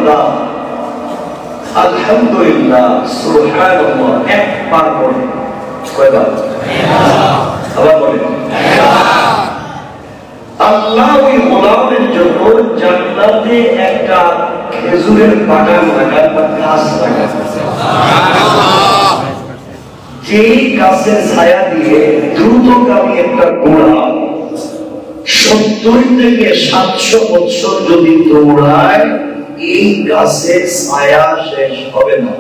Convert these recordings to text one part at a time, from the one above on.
আল্লাহ, আলহামদুলিল্লাহ, সুবহানাল্লাহ একবার বলে, কয়বার? আবার বলে আল্লাহ ওই গোলামের জন্য জান্নাতে একটা খেজুরের বাগান লাগান বা গাছ লাগান, যেই গাছের ছায়া দিয়ে দ্রুতগামী একটা ঘোড়া 70 থেকে 700 বছর যদি দৌড়ায়, এই গাছের ছায়া শেষ হবে না।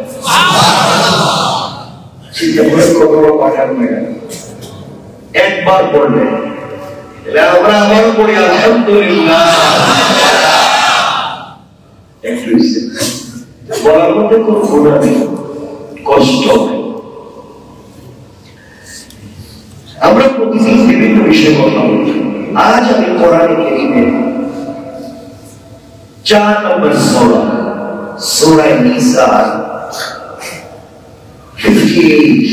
চিন্তা করে কত বড় বাগান লাগান। একবার পড়লে আমরা আবার পড়ি আলহামদুলিল্লাহ, বলার মধ্যে কোন গুণা নেই, কষ্ট নেই। আমরা প্রতিদিন বিভিন্ন বিষয়ে কথা বলি। আজ আমি কোরআনে কারীমে 4 নম্বর সূরা, সূরা নিসা 58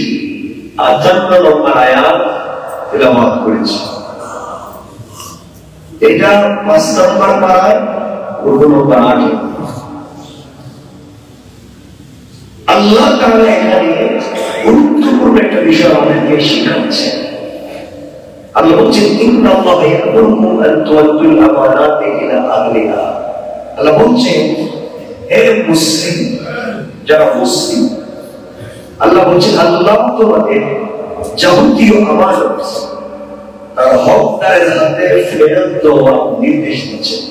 58 নম্বর আয়াত তেলাওয়াত করেছি। এটা 5 নম্বর পারায় রুকু নম্বর 8। আল্লাহ তাআলা এখানে গুরুত্বপূর্ণ একটা বিষয় আমাদেরকে শেখাচ্ছে। আল্লাহ বলছেন ইন্নাল্লাহা ইয়া'মুরুকুম আন তু'আদ্দুল আমানাতি ইলা আহলিহা। আল্লাহ বলছেন হে মুসলিম, যারা মুসলিম, আল্লাহ বলছেন আল্লাহ তোমাদের যাবতীয় আমানত তার হকদারের হাতে ফেরত দেওয়ার নির্দেশ দিচ্ছেন।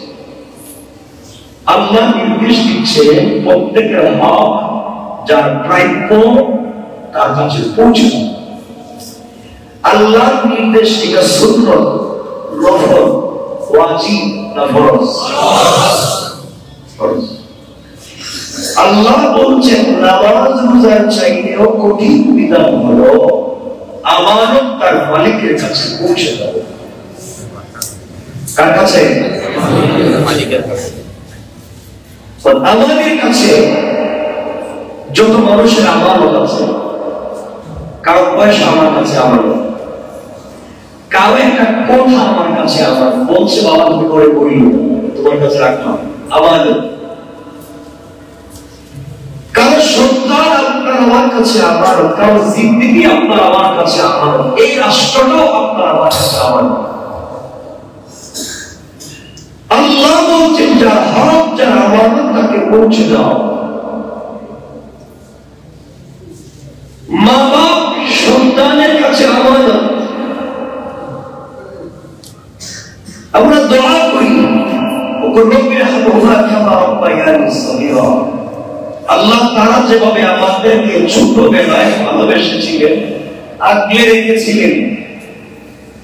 আল্লাহ নির্দেশ দিচ্ছেন প্রত্যেকের হক যার প্রাপ্য তার কাছে পৌঁছে দেওয়া। আল্লাহর নির্দেশ এটা সুন্নত, নফল, ওয়াজিব না ফরজ? ফরজ। আল্লাহ বলছেন নামাজ রোজার চাইতেও কঠিন বিধান হলো আমানত তার মালিকের কাছে পৌঁছে দাও। কার কাছে? মালিকের কাছে। আমাদের কাছে যত মানুষের আমানত আছে, কারো পয়সা আমার কাছে আমানত, কারো একটা কথা আমার কাছে আমার বলছে বাবা তুমি করে বলল তোমার কাছে রাখলাম আমানত, কারো সন্তান আপনার আমার কাছে আমানত, কারো জিন্দেগি আপনার আমার কাছে আমানত, এই রাষ্ট্রটাও আপনার আমার কাছে আমানত। আল্লাহ বলছেন যার হক যার আমানত তাকে পৌঁছে দাও। মা বাপ সন্তানের কাছে আমানত। আমরা দোয়া করি আল্লাহ তারা যেভাবে আমাদেরকে ছোটবেলায় ভালোবেসেছিলেন, আগলে রেখেছিলেন,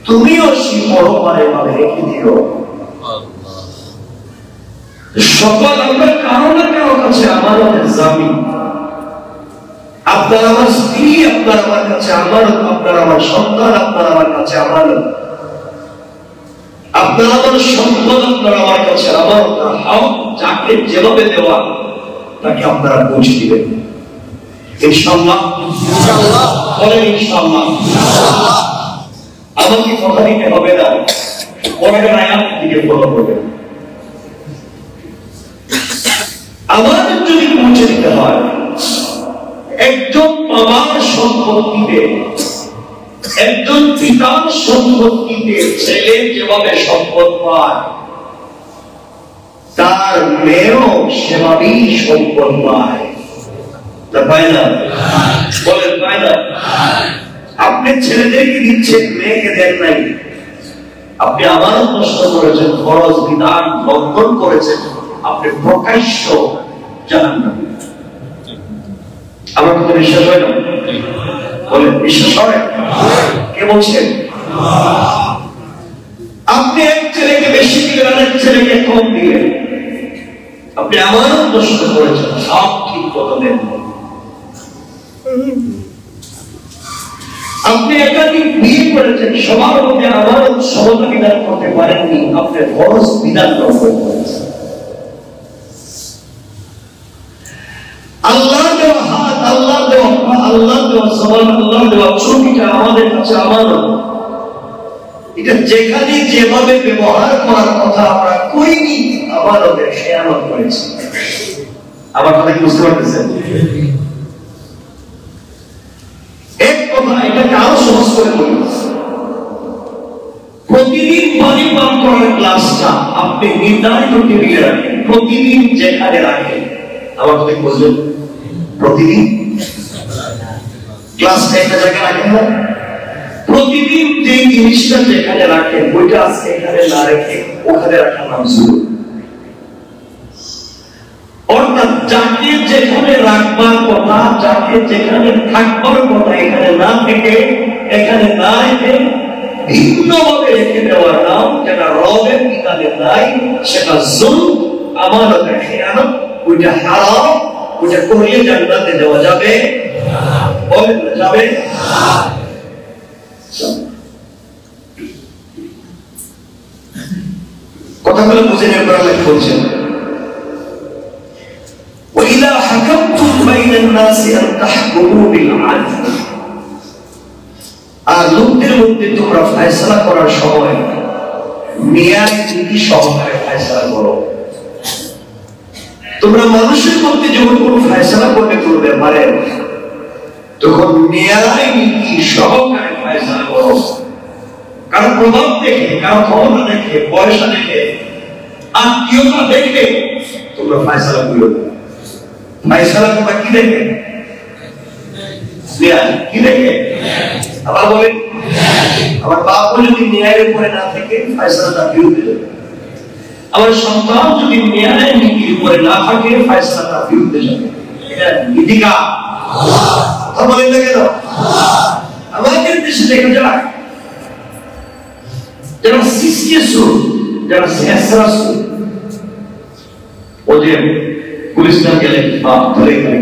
তুমিও সেই বড় ভাবে রেখে দিও। সকল আমরা কারো না কারো কাছে আমানতের জামিন। আপনার আমার স্ত্রী আপনার আমার কাছে আমানত, আপনার আমার সন্তান আপনার আমার কাছে আমানত, আপনার আমার সম্পদ আপনার আমার কাছে আমানত। হক যাকে যেভাবে দেওয়া তাকে আপনারা পৌঁছে দিবেন ইনশাআল্লাহ। ইনশাআল্লাহ বলেন ইনশাআল্লাহ। আমাকে কথা দিতে হবে না, কোরআনের আয়াত থেকে ফলো করবেন। আমাদের যদি পৌঁছে দিতে হয়, একজন বাবার সম্পত্তিতে, একজন পিতার সম্পত্তিতে ছেলে যেভাবে সম্পদ পায়, তার মেয়েও সেভাবেই সম্পদ পায়। পায় না? বলেন পায় না? আপনি ছেলেদেরকে দিচ্ছেন, মেয়েকে দেন নাই। আপনি আমারও প্রশ্ন করেছেন, ফরজ বিধান লঙ্ঘন করেছেন, আপনি প্রকাশ্য জাহান্নামী। আমার কথা বিশ্বাস হয় না? বলেন বিশ্বাস হয়? কে বলছেন? আপনি এক ছেলেকে বেশি দিলেন, আরেক ছেলেকে কম দিলেন, আপনি আমারও প্রশ্ন করেছেন, সব ঠিক কথা দেন। আপনি একাধিক বিয়ে করেছেন, সবার মধ্যে আমারও সমতা বিধান করতে পারেননি, আপনি ফরজ বিধান লঙ্ঘন করেছেন। আল্লাহ দেওয়া হাত, আল্লাহ দেওয়া পা, আল্লাহ দেওয়া জবান, আল্লাহ দেওয়া চোখটা আমাদের কাছে আমানত। এটা যেখানে যেভাবে ব্যবহার করার কথা আমরা করিনি, আমাদের খেয়ানত করেছি। আমার কথা কি বুঝতে পারতেছেন? এক কথা এটাকে আরো সহজ করে বলি, প্রতিদিন পানি পান করার গ্লাসটা আপনি নির্ধারিত টেবিলে রাখেন, প্রতিদিন যেখানে রাখেন। আমার কথা বুঝলেন? প্রতিদিন গ্লাসটা একটা জায়গায় রাখেন না, প্রতিদিন যে জিনিসটা যেখানে রাখেন ওইটা আজকে এখানে না রেখে ওখানে রাখার নাম সুন্নাত। অর্থাৎ যাকে যেখানে রাখবার কথা, যাকে যেখানে থাকবার কথা এখানে না থেকে এখানে না রেখে ভিন্নভাবে রেখে দেওয়ার নাম, যেটা রবের বিধানে নাই, সেটা যুলম, আমানতের খেয়ানত, ওইটা হারাম। ওইটা করলে জান্নাতে যাওয়া যাবে? বলেন না যাবে? কথাগুলো বুঝে নেওয়ার পর আল্লাহ বলছেন, وَإِذَا حَكَمْتُمْ بَيْنَ النَّاسِ أَن تَحْكُمُوا بِالْعَدْلِ। আর লোকদের মধ্যে তোমরা ফয়সালা করার সময় ন্যায় নীতি সহকারে ফয়সালা করো। তোমরা মানুষের মধ্যে যখন কোনো ফয়সালা করবে পারে, তখন ন্যায় নীতি সহকারে ফয়সালা করো। কারো প্রভাব দেখে, কারো ক্ষমতা দেখে, পয়সা দেখে, আত্মীয়তা দেখে তোমরা ফয়সালা করো। ফয়সালা তোমরা কি দেখে? কি দেখে? আবার বলেন, আমার বাপ যদি ন্যায়ের উপরে না থাকে ফয়সালাটা বিরুদ্ধে যাবে। আমার সন্তান যদি ন্যায় নীতির উপরে না থাকে ফয়সালাটা বিরুদ্ধে যাবে। এটা নীতিকা কথা বলেন না কেন? আমাদের দেশে দেখা যায় যারা সিসিএসও, যারা সেসরাসও, ওদের পুলিশ না গেলে বা ধরে গেলে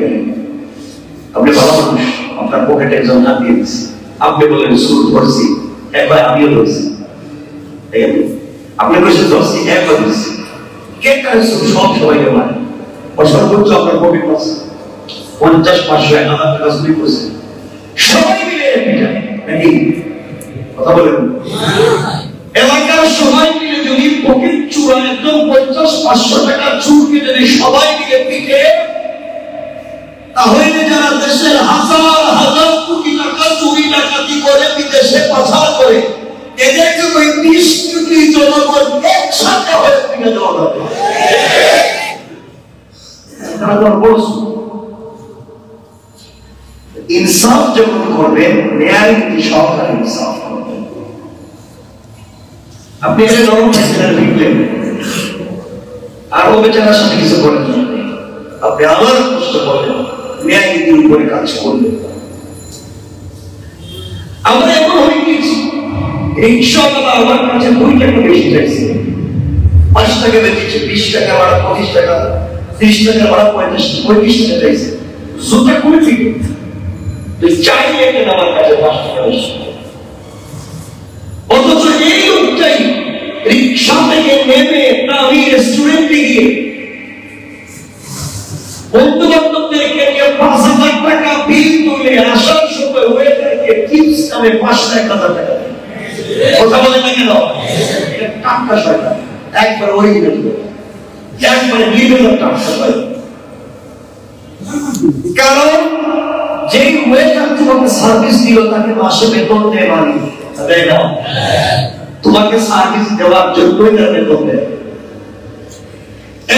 আপনি ভালো মানুষ, আপনার পকেটে একজন হাত দিয়ে দিচ্ছে, আপনি বলেন সুর ধরছি, একবার আমিও ধরছি, আপনি বসে ধরছি, একবার ধরছি, কে কার সুর সব সবাইকে মানে সর্বোচ্চ আপনার পকেট আছে 50, 500, 1000 টাকা চুরি করছে, সবাই মিলে নাকি কথা বলেন? এলাকার সবাই মিলে যদি পকেট চুরা একদম 50, 500 টাকা চুরকে যদি সবাই মিলে পিঠে, তাহলে যারা দেশের হাজার হাজার কোটি টাকা চুরি ডাকাতি করে বিদেশে পাচার করে, এদেরকে ওই 30 কোটি জনগণ একসাথে হয়ে পিঠে দেওয়া হবে। ইনসাফ যখন করবেন, ন্যায় নীতি সহকারে ইনসাফ করবেন। আপনি এখানে নরম ফেসিলের লিখলেন আর ও বেচারার সাথে কিছু করেন না, আপনি আমার কষ্ট করলেন, ন্যায় নীতির উপরে কাজ করলেন। আমরা এমন হয়ে গেছি, রিক্সাওয়ালা আমার কাছে 2 টাকা বেশি চাইছে, 5 টাকা বেশি, 20 টাকা ভাড়া, 25 টাকা, 30 টাকা ভাড়া, 35 টাকা চাইছে। জুতা করে ফিরে চাইলে কেন আমার কাছে 5 টাকা বেশি? অথচ এই লোকটাই রিক্সা থেকে নেমে দামি রেস্টুরেন্টে গিয়ে বন্ধু বান্ধবদেরকে নিয়ে 5,000 টাকা বিল তুলে আসার সময় ওয়েটারকে টিপস নামে 5,000 টাকা দেয়। কথা বলে না কেন? এটা টাকা সরকার একবার অরিজিনাল, একবারে লিগাল টাকা সরকার। কারণ যে ওয়েটার তোমাকে সার্ভিস দিল তাকে মাসে বেতন দেয়, মানে দেয় না, তোমাকে সার্ভিস দেওয়ার জন্যই তার বেতন দেয়।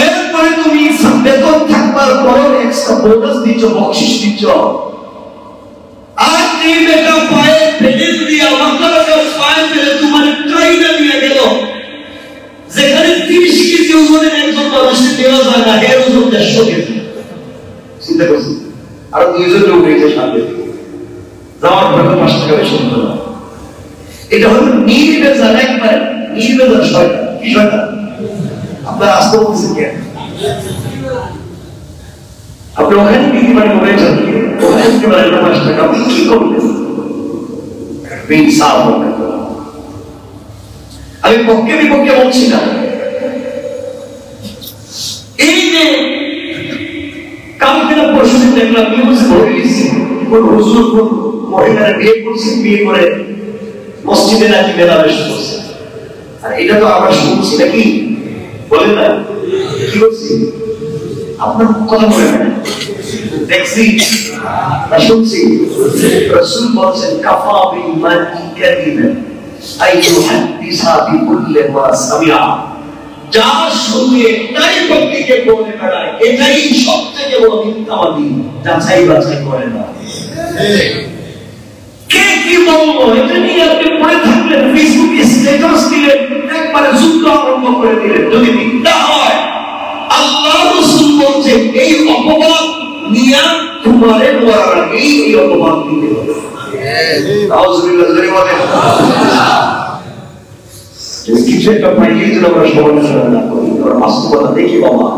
এরপরে তুমি বেতন থাকবার পরও এক্সট্রা বোনাস দিচ্ছ, বকশিশ দিচ্ছ। আর এই বেটা পায়ে ফেলে দিয়ে আমাকে পায়ে ফেলে তোমার ট্রাইনা নিয়ে গেল, যেখানে 30 কেজি ওজনের একজন মানুষকে দেওয়া যায় না, এর ওজন 150 কেজি। চিন্তা করছি, আর 2 জন লোক রয়েছে সামনে, যাওয়ার পরে 5 টাকা বেশি হতো না। এটা হলো নির্বেজাল, একবার নির্বেজাল শয়তান। কি শয়তান? আপনার আসতে বলছেন কেন? আপনি ওখানে বিক্রি মানে বলেছেন, ওখানে বিক্রি মানে 5 টাকা, আপনি কি করবেন? আমি পক্ষে বিপক্ষে বলছি না। এই যে কালকে না পরশু দিন দেখলাম নিউজ ভরে দিচ্ছে, কোন হুজুর কোন মহিলারা বিয়ে করছে, বিয়ে করে মসজিদে নাকি মেলামেশ করছে। আর এটা তো আমরা শুনছি নাকি, বলেন না? কি করছি? আপনার কথা বলে না দেখছি না শুনছি রাসূল বলেছেন কাফা বিল মারই কাযিবান আইয়ুহাদ্দিসা বিকুল্লি মা সামিআ, যা শুনে তাই ব্যক্তিকে বলে বেড়ায়, এটাই সবথেকে বড় মিথ্যাবাদী, যাচাই বাছাই করে না। কে কি বললো এটা নিয়ে আপনি পড়ে থাকলেন, ফেসবুকে স্ট্যাটাস দিলেন, একবারে যুদ্ধ আরম্ভ করে দিলেন। যদি মিথ্যা হয়, আল্লাহ রাসূল বলছে এই অপবাদ নিয়ে তোমারে মরার আগেই এই অপবাদ দিতে হবে। আউযুবিল্লাহ জোরে বলেন। কিছু একটা পাইলে যদি আমরা সমালোচনা না করি, আমরা বাস্তবতা দেখি বাবা।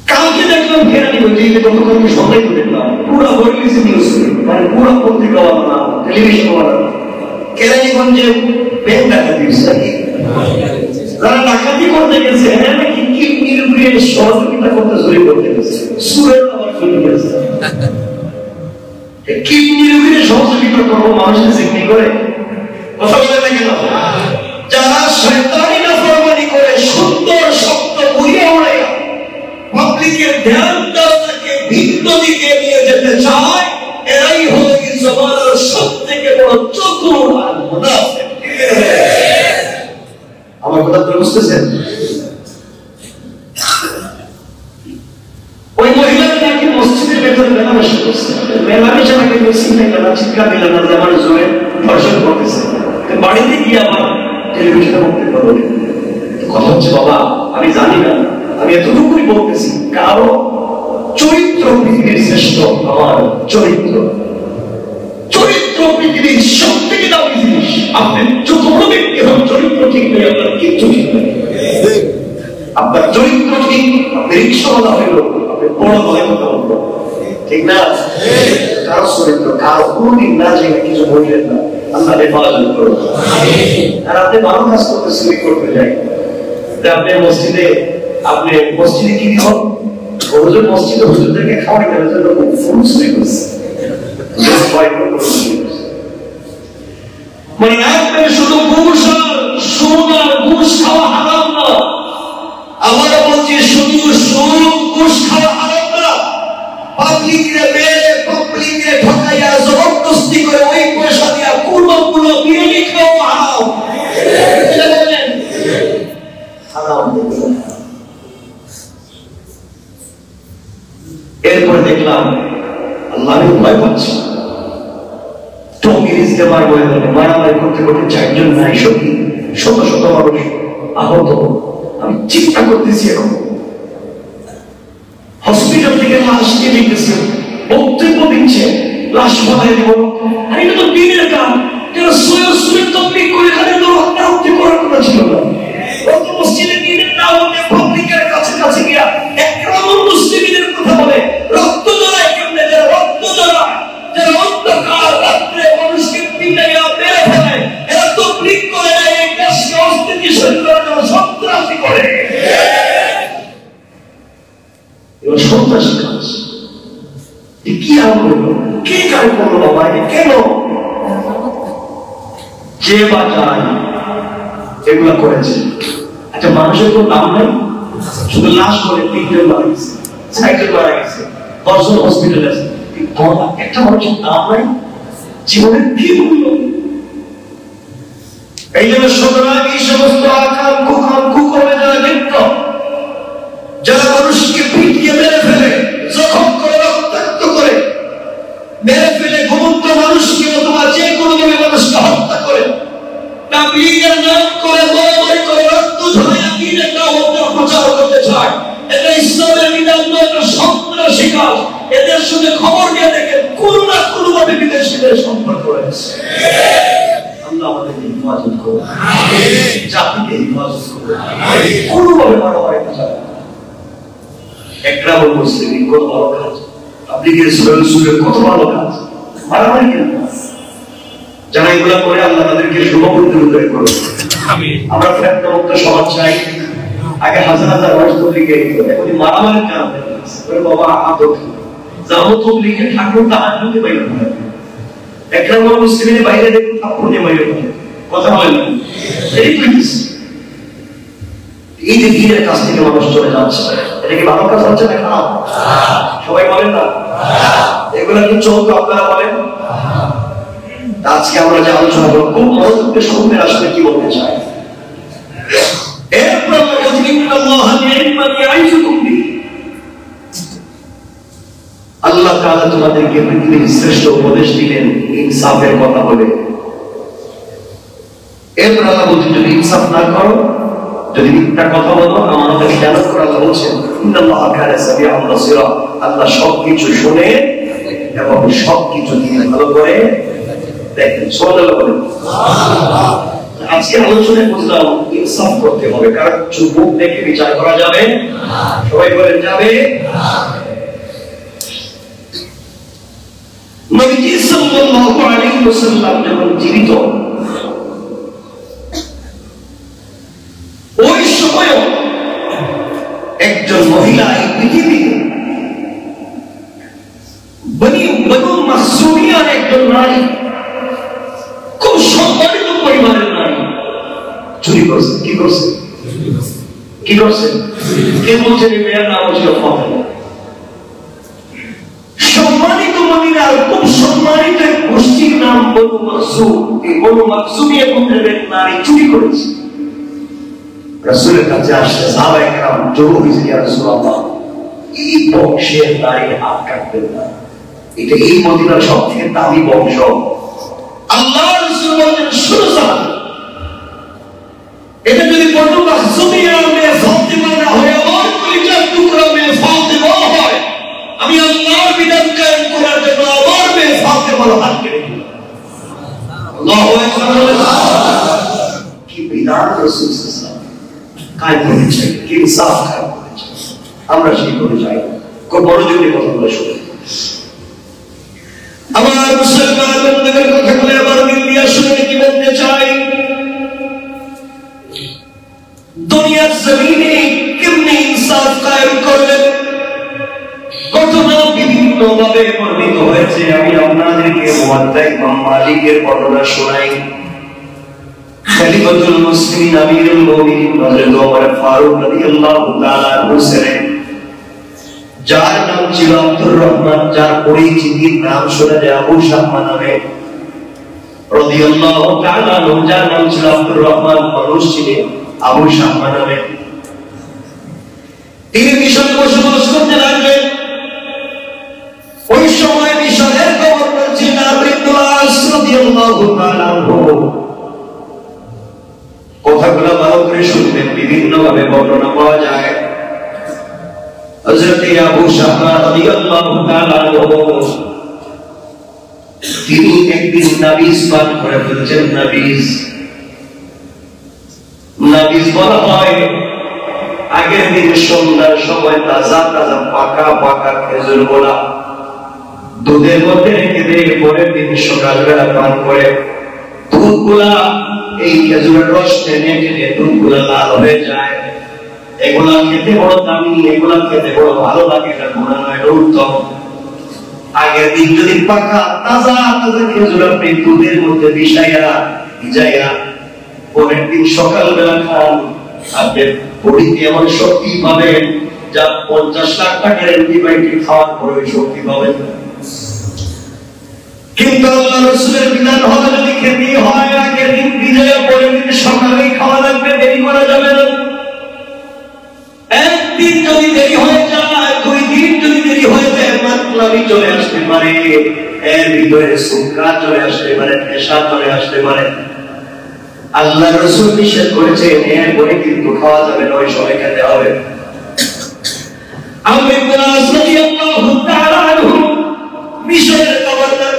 কালকে দেখলাম ফেরানি হয়েছে, এই যে গতকালকে সবাই তো দেখলাম পুরা বর্গিসে নিউজ, মানে পুরা পত্রিকা বানা, টেলিভিশন বানা, কেরানীগঞ্জে ব্যাংক ডাকাতি হয়েছে। যারা ডাকাতি করতে গেছে নাকি কিডনির উপরে সহযোগিতা করতে চুরি করতে গেছে, সুরের আবার চুরি গেছে। কিডনির উপরে সহযোগিতা করবো মানুষের জিম্মি করে কথা বলে না কেন? যারা শয়তানি নাফরমানি করে সুন্দর শব্দ উড়িয়ে উড়ে পাবলিকের ধ্যান ধারণাকে ভিন্ন দিকে নিয়ে যেতে চায়, এরাই হলো এই জমানার সবথেকে বড় চতুর আর মুনাফিক। আমার কথা তো বুঝতেছেন? ওই মহিলাটা নাকি মসজিদের ভেতরে মেলামেশা করছে, মেলামেশা নাকি মিছিল থেকে না চিৎকার দিল না যে আমার জোরে ধর্ষণ করতেছে, বাড়িতে গিয়ে আবার টেলিভিশনে বক্তব্য বলে। কথা হচ্ছে বাবা, আমি জানি না, আমি এতটুকুই বলতেছি, কারো চরিত্র পৃথিবীর শ্রেষ্ঠ, আমার চরিত্র চরিত্র পৃথিবীর সব থেকে দামি জিনিস। আপনি যত বড় ব্যক্তি হন, চরিত্র ঠিক নেই, আপনার কিচ্ছু ঠিক নেই। আপনার চরিত্র ঠিক, আপনি রিক্সাওয়ালা হইল, আপনি বড় গলায় কথা বলবো, ঠিক না? কারো চরিত্র কারো কোনদিন না জেনে কিছু বললেন না, আল্লাহ হেফাজত করুন। আর আপনি ভালো কাজ করতে চুরি করতে যাই, আপনি মসজিদে কি হন, হুজুর মসজিদে হুজুরদেরকে খাওয়াই দেওয়ার জন্য ফুল চুরি করছে, মানে একবারে শুধু ঘুষ আর সুদ আর ঘুষ খাওয়া হারাম না। আবার বলছি শুধু সুদ ঘুষ খাওয়া হারাম না, পাবলিকরে মেরে পাবলিকরে ঠকাইয়া জবরদস্তি করে ওই পয়সা দিয়া কুলো বিরিয়ানি খাওয়া হারাম। হারাম। এরপর দেখলাম আল্লাহ ভয় পাচ্ছে, টঙ্গীর ইজতেমার ময়দানে মারামারি করতে করতে 4 জন নাই সত্যি শত শত মানুষ আহত। আমি চিন্তা করতেছি, এখন হসপিটাল থেকে লাশ নিয়ে নিতেছে, বক্তব্য দিচ্ছে, লাশ বানাই দিব। আর এটা তো দিনের কাজ, যারা সৈয়দ তবলিগ করে এখানে তো হত্যা করার কথা ছিল না। অত মসজিদে দিনের দাওয়াতে পাবলিকের কাছে কাছে গিয়া একরামুল মুসলিমিনের কথা বলে, রক্ত জড়ায় কেমনে, যারা রক্ত জড়ায়, যারা অন্ধকার রাত্রে মানুষকে পিটাইয়া মেরে ফেলে, এরা তবলিগ করে না, এই দেশকে অস্থিতিশীল করার জন্য সন্ত্রাসী করে। এবার সন্ত্রাসী কাজ কি আর করলো, কে কাজ করলো বাবা, কেন যে বা যায় এগুলা করেছে? আচ্ছা, মানুষের কোনো দাম নাই, শুধু লাশ করে 3 জন মারা গেছে, 6 জন মারা গেছে, 10 জন হসপিটালে আছে, একটা মানুষের দাম নাই, জীবনের কি মূল্য? এই জন্য সুতরাং এই সমস্ত আকাম কুকর্মে যারা লিপ্ত, যারা মানুষকে পিটিয়ে মেরে ফেলে, জখম করে, রক্তাক্ত করে মেরে ফেলে, ঘুমন্ত মানুষকে অথবা যে কোনো ভাবে মানুষকে হত্যা করে, তাবলীগের নাম করে মারামারি করে, রক্ত ঝরাইয়া দ্বীনের দাওয়াত প্রচার করতে চায়, এটা ইসলামের বিধান নয়, এটা সন্ত্রাসী কাজ। এদের সঙ্গে খবর নিয়ে দেখেন কোনো না কোনো ভাবে বিদেশিদের সম্পর্ক রয়েছে। আল্লাহ আমাদেরকে হেফাজত করুন, জাতিকে হেফাজত করুন, কোনোভাবে মারামারি করা একরামুল মুসলিমিন কত ভালো কাজ, তাবলীগের সৈয়দ কত ভালো কাজ, মারামারি কেন? যারা এগুলা করে আল্লাহ তাদেরকে শুভবুদ্ধি উদয় করুন। আমরা ফেতনা মুক্ত সমাজ চাই। আগে হাজার হাজার মানুষ তবলীগে এখন মারামারির কারণে বাবা আদর যাবো তবলীগে ঠাকুর তাহাজ্জুদে বাইরে হয়, একরামুল মুসলিমিনের বাইরে দেখুন ঠাকুর নিয়ে বাইরে হয়, কথা বলেন এই প্লিজ। এই যে দিনের কাছ থেকে মানুষ চলে যাচ্ছে, এটা কি ভালো কাজ হচ্ছে না খারাপ? সবাই বলেন না এগুলো কি চলতো? আপনারা বলেন। আজকে আমরা যে আলোচনা করবো খুব মনোযোগ দিয়ে শুনবেন, আসলে কি বলতে চাই। এরপর আল্লাহ তাআলা তোমাদেরকে পৃথিবীর শ্রেষ্ঠ উপদেশ দিলেন ইনসাফের কথা বলে। এরপর আল্লাহ বলছেন যদি ইনসাফ না করো, যদি মিথ্যা কথা বলো, আমাদের খেয়াল করে আল্লাহ বলছেন ইন্নাল্লাহা কানা সামিআন বাসীরা, আল্লাহ সবকিছু শুনে এবং সবকিছু দিয়ে ভালো করে দেখেন। সুবহানাল্লাহ বলেন। আজকে আলোচনায় বুঝলাম ইনসাফ করতে হবে, কারণ চুপ দেখে বিচার করা যাবে। সবাই বলেন যাবে। নবীজি সাল্লাল্লাহু আলাইহি ওয়াসাল্লাম যখন জীবিত, ওই সময় একজন মহিলা এই পৃথিবীতে বনু মাখজুমিয়ার একজন নারী, খুব সম্মানিত পরিবারের নারী, চুরি করছে। কি করছে? কি করছে? কে বলছেন? মেয়ের নাম ছিল ফাতেমা। সম্মানিত মহিলা, খুব সম্মানিত গোষ্ঠীর নাম বনু মাখজুম। এই বনু মাখজুমিয়া গোত্রের নারী চুরি করেছে। রাসূলের কাছে আসছে সাহাবায়ে কেরাম, জড়ো হয়েছে, ইয়া রাসূলুল্লাহ এই বংশের নারী হাত কাটবেন না, এটা এই মদিনার সবথেকে দামি বংশ। আল্লাহ রাসূল বলেন শুনো সাহাবা, এটা যদি বনু মাখজুমিয়া মেয়ে ফাতেমা না হয়, আমার কলিজার টুকরা মেয়ে ফাতেমা হয়, আমি আল্লাহর বিধান কায়েম করার জন্য আমার মেয়ে ফাতেমার হাত কেটে দিলাম। আল্লাহু আকবার। কি বিধান রাসূল সাল্লাল্লাহু কায়েম করেছে, কি ইনসাফ কায়েম করেছে, আমরা সেই করে যাই। খুব বড় জোরে কথা বলে শুনুন। আমার মুসলমান বন্ধুদের কথা বলে আমার দিল দিয়ে শুনে কি বলতে চাই, দুনিয়ার জমিনে কেমনে ইনসাফ কায়েম করবেন ঘটনা বিভিন্ন ভাবে বর্ণিত হয়েছে। আমি আপনাদেরকে মুওয়াত্তা ইমাম মালিকের বর্ণনা শোনাই। খলিফাতুল মুসলিমিন আমিরুল মুমিনিন হযরত ওমর ফারুক রাদিয়াল্লাহু তাআলা আনহু ছিলেন, যার নাম ছিল আব্দুর রহমান, যার পরিচিতির নাম শোনা যায় আবু শাহমা নামে রাদিয়াল্লাহু তাআলা আনহু, যার নাম ছিল আব্দুর রহমান, মানুষ ছিলেন আবু শাহমা নামে। তিনি মিশরে বসবাস করতে লাগলেন। ওই সময় মিশরের গভর্নর ছিলেন আমর ইবনে আস রাদিয়াল্লাহু তাআলা আনহু। কথাগুলো ভালো করে শুনবেন, বিভিন্ন ভাবে বর্ণনা পাওয়া যায়। হযরত আবু শাহমা রাদিয়াল্লাহু তাআলা আনহু তিনি একদিন নাবিজ পান করে ফেলছেন। নাবিজ বলা হয় আগের দিন সন্ধ্যার সময় তাজা তাজা পাকা পাকা খেজুর গোলা দুধের মধ্যে রেখে দিয়ে পরের দিন সকালবেলা পান করে দুধগুলা এই খেজুরের রস টেনে টেনে দুধগুলা লাল হয়ে যায়। এগুলা খেতে বড় দামি, এগুলা খেতে বড় ভালো লাগে, এটা গুণা নয়, এটা উত্তম। আগের দিন যদি পাকা তাজা তাজা খেজুর আপনি দুধের মধ্যে ভিজাইয়া পরের দিন সকালবেলা খান, আপনার বডিতে এমন শক্তি পাবেন যা 50 লাখ টাকার অ্যান্টিবায়োটিক খাওয়ার পরে শক্তি পাবেন। কিন্তু আল্লাহ রাসূলের বিধান হবে যদি খেতে হয় আগের দিন ভিজাইয়া পরের দিন সকালেই খাওয়া লাগবে, দেরি করা যাবে না। একদিন যদি দেরি হয়ে যায়, 2 দিন যদি দেরি হয়ে যায়, মাতলামি চলে আসতে পারে, এর ভিতরে সুকরা চলে আসতে পারে, নেশা চলে আসতে পারে। আল্লাহ রাসূল নিষেধ করেছেন এর পরে কিন্তু খাওয়া যাবে না, ওই সময় খেতে হবে। আমর ইবনে আস রাদিয়াল্লাহু তাআলা আনহু মিশরের গভর্নর,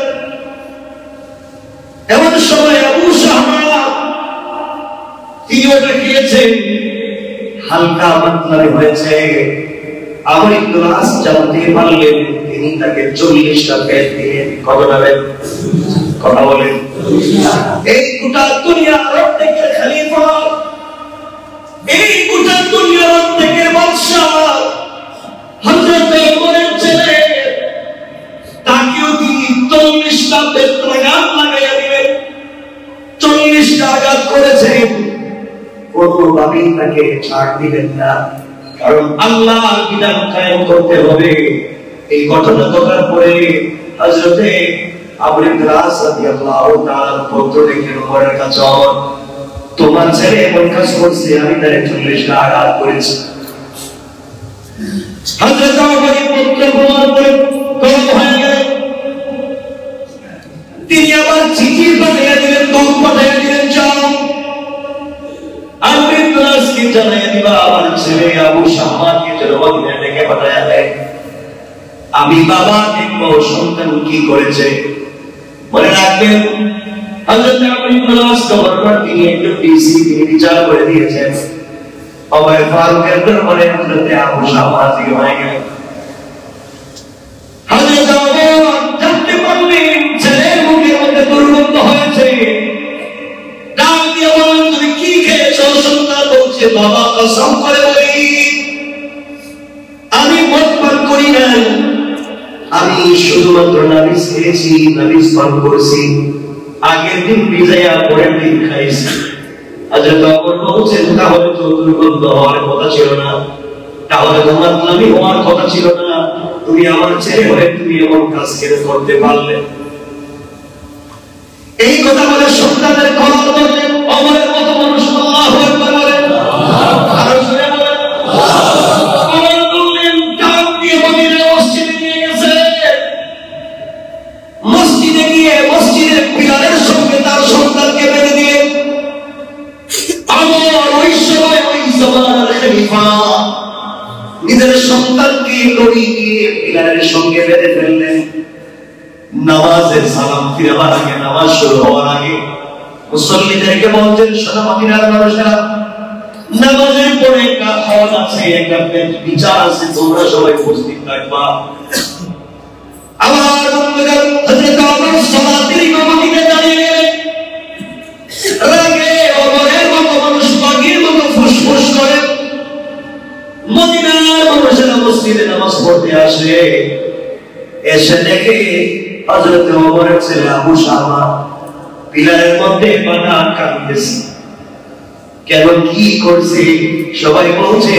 এমন সময় আবু শাহমা তিনি ওটা খেয়েছেন, হালকা মাতলামি হয়েছে। আমর ইবনে আস জানতে পারলেন, তিনি তাকে 40টা পেট দিয়ে কত নেবেন? কথা বলেন। এই গোটা দুনিয়ার অর্ধেকের খলিফা, এই গোটা দুনিয়ার অর্ধেকের বাদশা হযরত ওমরের ছেলে, তাকেও তিনি 40টা বেত্রাঘাত লাগাইয়া দিলেন। 40টা আঘাত করেছেন। কোনোভাবেই তাকে ছাড় দিবেন না, কারণ আল্লাহর বিধান কায়েম করতে হবে। এই ঘটনা ঘটার পরে হযরতে আবু ইবনে আস রাদিয়াল্লাহু তাআলা পত্র লিখলেন ওমরের কাছে, তোমার ছেলে এমন কাজ করছে, আমি তারে 40 টা আঘাত করেছি। হযরত ওমর পত্র পড়ার পরে গরম হয়ে গেলেন, তিনি আবার চিঠি পাঠিয়ে দিলেন, দূত পাঠিয়ে দিলেন, যাও আবু ইবনে আসকে জানিয়ে দিবা আমার ছেলে আবু শামাকে যেন মদিনায় ডেকে পাঠায় দেয়, আমি বাবা দেখবো সন্তান কি করেছে। মনে রাখবেন হযরত আবু ইবনে আস গভর্নর, তিনি একটু ডিসি, তিনি বিচার করে দিয়েছেন। ওমর ফারুকের দরবারে হযরত আবু শামা থেকে হয়ে গেলেন। হযরত ওমর জানতে পারলেন ছেলের মুখের মধ্যে দুর্গন্ধ হয়েছে, ডাক দিয়ে বলেন, তুমি কি খেয়েছো? সন্তান বলছে, বাবা কসম করে বলি আমি মদ পান করি না, আমি শুধুমাত্র নাবিস খেয়েছি, নাবিস পান করেছি, আগের দিন ভিজাইয়া পরের দিন খাইছি। হযরত ওমর বলছেন, তাহলে তো দুর্গন্ধ হওয়ার কথা ছিল না, তাহলে তো মাতলামি হওয়ার কথা ছিল না, তুমি আমার ছেলে হয়ে তুমি এমন কাজ কেন করতে পারলে? এই কথা বলে সন্তানের কলম ধরলেন। ওমরের মতো মানুষ আল্লাহু আকবার বলেন, আর জোরে বলেন ওমর বললেন, ডাক দিয়ে মদিনার মসজিদে নিয়ে গেছে। মসজিদে গিয়ে মসজিদের পিলারের সঙ্গে তার সন্তানকে বেঁধে দিয়ে ওমর ওই সময় ওই জামানার খলিফা নিজের সন্তানকে দড়ি দিয়ে পিলারের সঙ্গে বেঁধে ফেললেন। নামাজের সালাম ফিরাবার আগে, নামাজ শুরু হওয়ার আগে মুসল্লিদেরকে বলছেন, শোনো মদিনার মানুষেরা, নামাজের পরে একটা হল আছে, একটা বিচার আছে, তোমরা সবাই উপস্থিত থাকবা। আমার বন্ধুগণ, হযরত ওমর সালাতের ইমামতিতে দাঁড়িয়ে গেলেন। রাগে ওমরের মতো মানুষ পাগির মতো ফুসফুস করে মদিনার মানুষেরা মসজিদে নামাজ পড়তে আসে। এসে দেখে হযরত ওমরের ছেলে আবু শামা পিলারের মধ্যে বাধা কাঁদতেছে। কেন, কি করছে? সবাই বলছে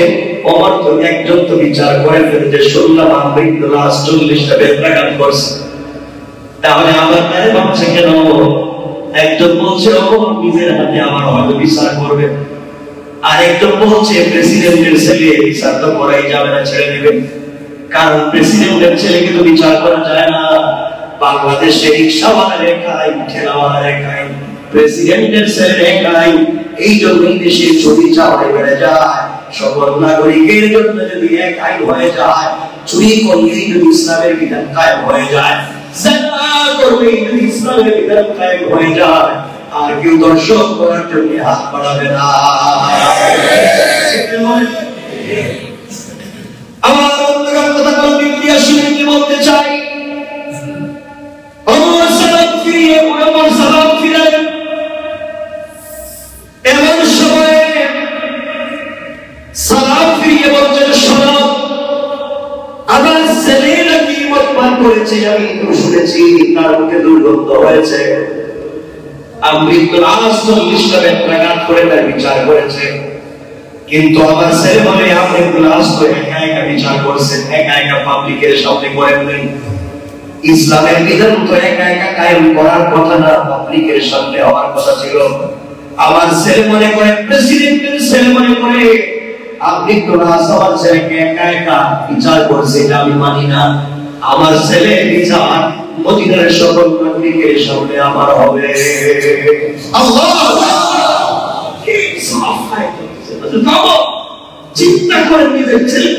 ওমর তো একজন তো বিচার করে ফেলতে শুনলাম, আমরা ইবনে আস 40টা বেত্রাঘাত করছে, তাহলে আবার তারে ভাবছে কেন? একজন বলছে ওমর নিজের হাতে আমার হয়তো বিচার করবে, আর একজন বলছে প্রেসিডেন্টের ছেলে, বিচার তো করাই যাবে না, ছেড়ে নেবেন, কারণ প্রেসিডেন্টের ছেলেকে তো বিচার করা যায় না। বাংলাদেশে রিকশাওয়ালা রেখায়, ঠেলাওয়ালা রেখায়, প্রেসিডেন্টের ছেলে রেখায়, এই জন্যই দেশে চুরি চাওয়াই বেড়ে যায়। সকল নাগরিকের জন্য যদি এক আইন হয়ে যায়, চুরি করলেই যদি ইসলামের বিধান কায়েম হয়ে যায়, জিনা করলেই যদি ইসলামের বিধান কায়েম হয়ে যায়, আর কেউ দর্শন করার জন্য হাত বাড়াবে না। আমার অন্ধকার কথা বলতে শুনে কি বলতে চাই, ওমর সালাম ফিরিয়ে ওমর সালাম ফিরালেন। এমন সময় সালাম ফিরিয়ে বলছেন, শোনো আমার ছেলে নাকি মদ পান করেছে, আমি তো শুনেছি তার মুখে দুর্গন্ধ হয়েছে। আবু ইবনে আস 40টা বেত্রাঘাত করে তার বিচার করেছে, কিন্তু আমার ছেলে বলে আবু ইবনে আস তো একা একা বিচার করছেন, একা একা পাবলিকের সামনে করেন। ইসলামের বিধান তো একা একা কায়েম করার কথা না, পাবলিকের সামনে হওয়ার কথা ছিল। আমার ছেলে মনে করে, প্রেসিডেন্টের ছেলে মনে করে আপনি তো আমার ছেলেকে একা একা বিচার করছে, এটা আমি মানি না। আমার ছেলে বিচার মদিনার সকল নাগরিকের সামনে আমার হবে। আল্লাহু আকবার। চিন্তা করেন নিজের ছেলে,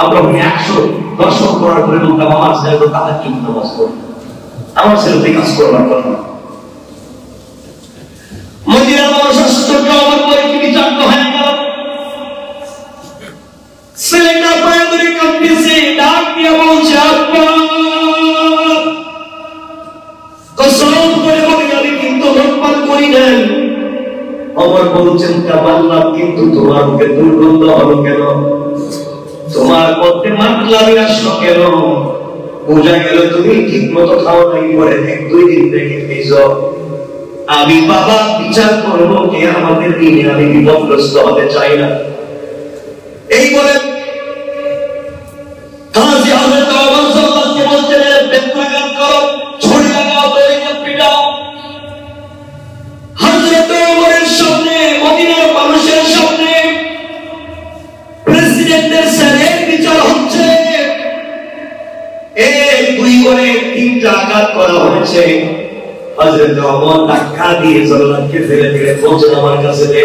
আমরা 100 দর্শন করার পরে বলতাম আমার ছেলে তো তাহাজ্জুদ নামাজ পড়ে, আমার ছেলে তো কাজ করবার কথা না। মদিনার মানুষ আশ্চর্য, আমার পরে কি বিচার হয়ে গেল। ছেলেটা পায়ে ধরে কাঁদতেছে, ডাক দিয়ে বলছে, আব্বা কসম করে বলি আমি কিন্তু মদ করি নাই। ওমর বলছেন, তা মানলাম, কিন্তু তোমার মুখে দুর্গন্ধ হলো কেন? তোমার মধ্যে মাতলামি আসলো কেন? বোঝা গেল তুমি ঠিক মতো খাও নাই, পরে 1-2 দিন থেকে খেয়েছো। আমি বাবা বিচার করবো কিয়ামতের দিনে, আমি বিপদগ্রস্ত হতে চাই না। এই বলে কাজী হযরত ওমর সাল্লাল্লাহু বলছেন, বেত্রাঘাত করো, ছুরি লাগাও, দড়িতে পিটাও। হযরত ওমরের সামনে, মদিনার মানুষের সামনে প্রেসিডেন্টের ছেলের বিচার হচ্ছে। এক দুই করে তিনটা আঘাত করা হয়েছে। হযরত ওমর ধাক্কা দিয়ে জল্লাদকে ফেলে দিয়ে বলছেন, আমার কাছে দে।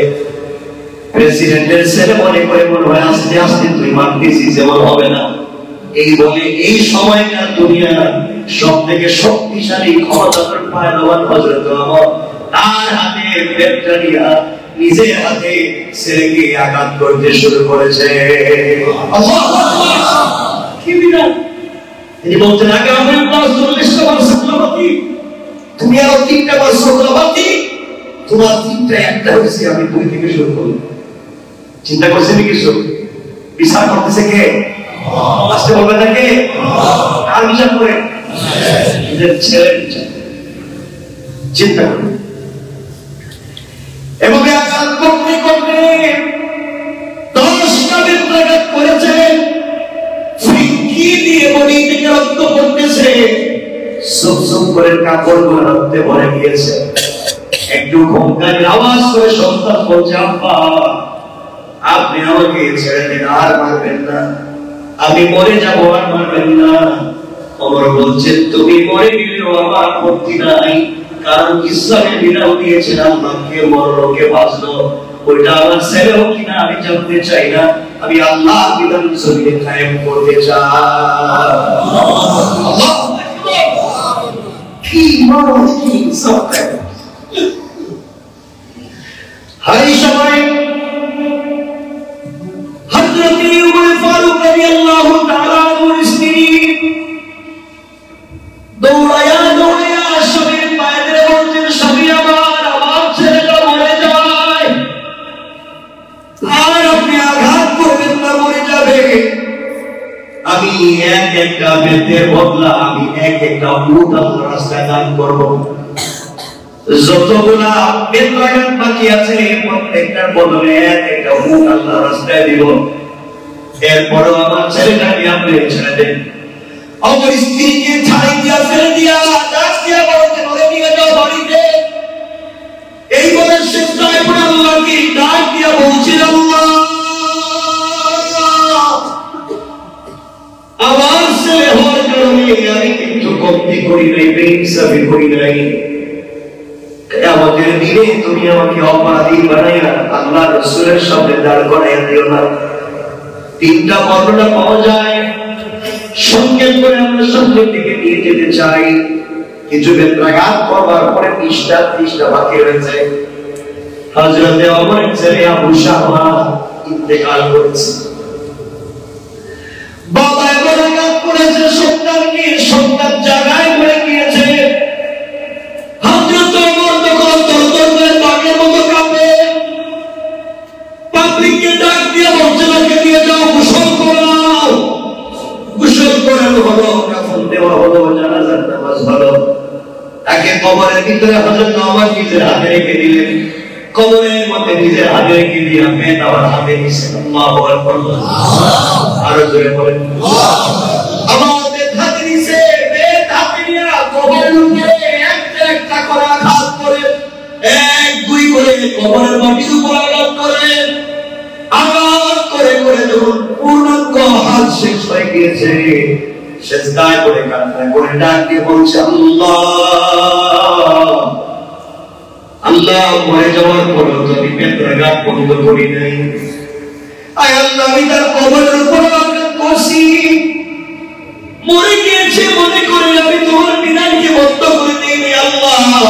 প্রেসিডেন্টের ছেলে মনে করে মনে হয় আস্তে আস্তে তুই মারতেছিস, যেমন হবে না। এই বলে এই সময়কার দুনিয়ার সব থেকে শক্তিশালী ক্ষমতাধর পায়লওয়ান হযরত ওমর তার হাতে বেতটা নিয়ে নিজের হাতে ছেলেকে আঘাত করতে শুরু করেছে। আল্লাহু আকবার! কি বিধান! তিনি বলছেন, আগে আমি 40টা বার সাকলাবাতি, তুমি আরো 3টা বার সাকলাবাতি, তোমার 3টা একটা হয়েছে, আমি 2 থেকে শুরু করব। চিন্তা করছেন কিছু? বিচার করতেছে কে? আসতে বলবে না কে? আর বিচার করে নিজের ছেলের বিচার। চিন্তা করুন। এভাবে আঘাত করতে করতে 10টা বেত্রাঘাত করেছে। ফিঙ্কি দিয়ে বডি থেকে রক্ত পড়তেছে, সুপ করে কাপড়গুলো রক্তে ভরে গিয়েছে। একটু ঘুমকানির আওয়াজ করে সন্তান বলছে, আব্বা আপনি আমাকে ছেড়ে দিন, আর মারবেন না, আমি মরে যাবো, আর মারবেন না। ওমর বলছে, তুমি মরে গেলেও আমার আপত্তি নাই, কারণ ইসলামের বিধান দিয়েছেন আল্লাহকে মরলোকে বাঁচলো, ওইটা আমার ছেলে হোক কিনা আমি জানতে চাই না, আমি আল্লাহর বিধান জমিনে কায়েম করতে চাই। কি মানুষ, কি সত্য! হাই সময় হযরত উমর ফারুক রাদিয়াল্লাহু তাআলা আনহুর স্ত্রী দৌড়ায়া দৌড়ায়া স্বামীর পায়ে ধরে বলছেন, স্বামী আমার ছেলেটা মরে যায়, আর আপনি আঘাত করবেন না, মরে যাবে। আমি এক একটা বেতের বদলা আমি এক একটা উট আল্লাহর রাস্তায় দান করব। যতগুলা বেত্রাঘাত বাকি আছে প্রত্যেকটার বদলে এক একটা উট আল্লাহর রাস্তায় দিব। এরপরও আমার ছেলেটাকে আপনি ছেড়ে দেন। আমার স্ত্রীকে ছাড়ি দিয়া ফেলে দিয়া ডাক দিয়া বলতে বলে নিয়ে যাও বাড়িতে। এই বলে সিজদায় পড়ে আল্লাহকে ডাক দিয়া বলছিল, আল্লাহ আমার ছেলে হওয়ার কারণে আমি কিন্তু কমতি করি নাই, বেইনসাফি করি নাই। কিয়ামতের দিনে তুমি আমাকে অপরাধী বানাইয়া আল্লাহ রাসূলের সামনে দাঁড় করাইয়া দিও না। 3টা বর্ণনা পাওয়া যায়, সংক্ষেপ করে আমরা সামনের দিকে নিয়ে যেতে চাই। কিছু বেত্রাঘাত করবার পরে 30টা বাকি রয়েছে। হযরত ওমরের ছেলে আবু শামা ইন্তেকাল করেছে। বাবা এবার আঘাত করেছে সন্তানকে, সন্তান জায়গায় পড়ে গিয়েছে। হযরত ওমর তখন দরদর করে বাঘের মতো কাঁপে। পাবলিককে ডাক দিয়ে বলছে, ওকে নিয়ে যাও, গোসল করাও। গোসল করানো হলো, কাফন দেওয়া হলো, জানাজার নামাজ হলো। তাকে কবরের ভিতরে হযরত ওমর নিজের হাতে রেখে দিলেন। কবরের মধ্যে নিজের হাতে রেখে দিয়ে মেয়ে আমার হাতে নিছেন। আল্লাহু আকবার! আরো জোরে বলেন, আমাদের হাতে নিছে। মেয়ে হাতে নিয়ে কবরের উপরে একটা করে আঘাত করে, 1-2 করে কবরের মাটির উপর আঘাত করে, আঘাত করে করে যখন পূর্ণাঙ্গ হাত শেষ হয়ে গিয়েছে, সিজদায় পড়ে কান্না করে ডাক দিয়ে বলছে, আল্লাহ আল্লাহ, মরে যাওয়ার পরেও তুমি বেত্রাঘাত বন্ধ করি নাই। আয় আল্লাহ, আমি তার কবরের উপর আঘাত করছি, মরে গিয়েছে মনে করে আমি তোমার বিধানকে বন্ধ করে দিই। আল্লাহ,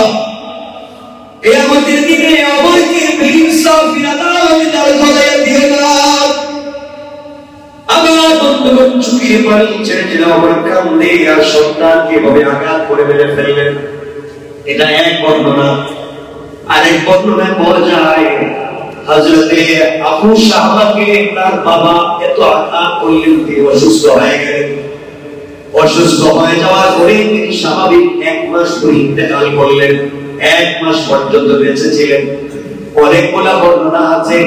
কিয়ামতের দিনে আমাকে বেইনসাফি আদালতে দাঁড় করাইয়া দিও না। আমার বন্ধুগণ চোখের পানি ছেড়ে দিলাম, আমার কান্দে আর সন্তানকে এভাবে আঘাত করে মেরে ফেললেন। এটা এক বর্ণনা। আরেক বর্ণনায় পাওয়া যায় হযরতে আবু শাহবাকে তার বাবা এত আঘাত করলেন তিনি অসুস্থ হয়ে গেলেন। অসুস্থ হয়ে যাওয়ার পরে তিনি স্বাভাবিক 1 মাস পরে ইন্তেকাল করলেন। 1 মাস পর্যন্ত বেঁচে ছিলেন। অনেকগুলা বর্ণনা আছে,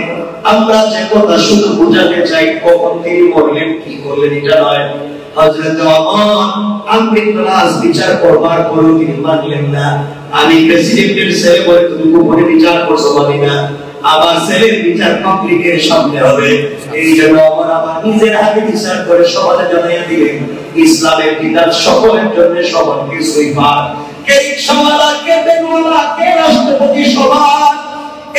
আমরা যে কথা শুধু বোঝাতে চাই কখন তিনি মরলেন, কি করলেন এটা নয়। হযরত ওমর আমরিকুল্লাহ বিচার করবার পরও তিনি মানলেন না। আমি প্রেসিডেন্টের ছেলে বলে তুমি গোপনে বিচার করছো মানি না, আবার ছেলের বিচার পাবলিকের সামনে হবে। এই জন্য ওমর আবার নিজের হাতে বিচার করে সমাজে জানাইয়া দিলেন ইসলামের বিধান সকলের জন্য সমান কিছুই পাক। কে রিকশাওয়ালা, কে বেনওয়ালা, কে রাষ্ট্রপতি সমান।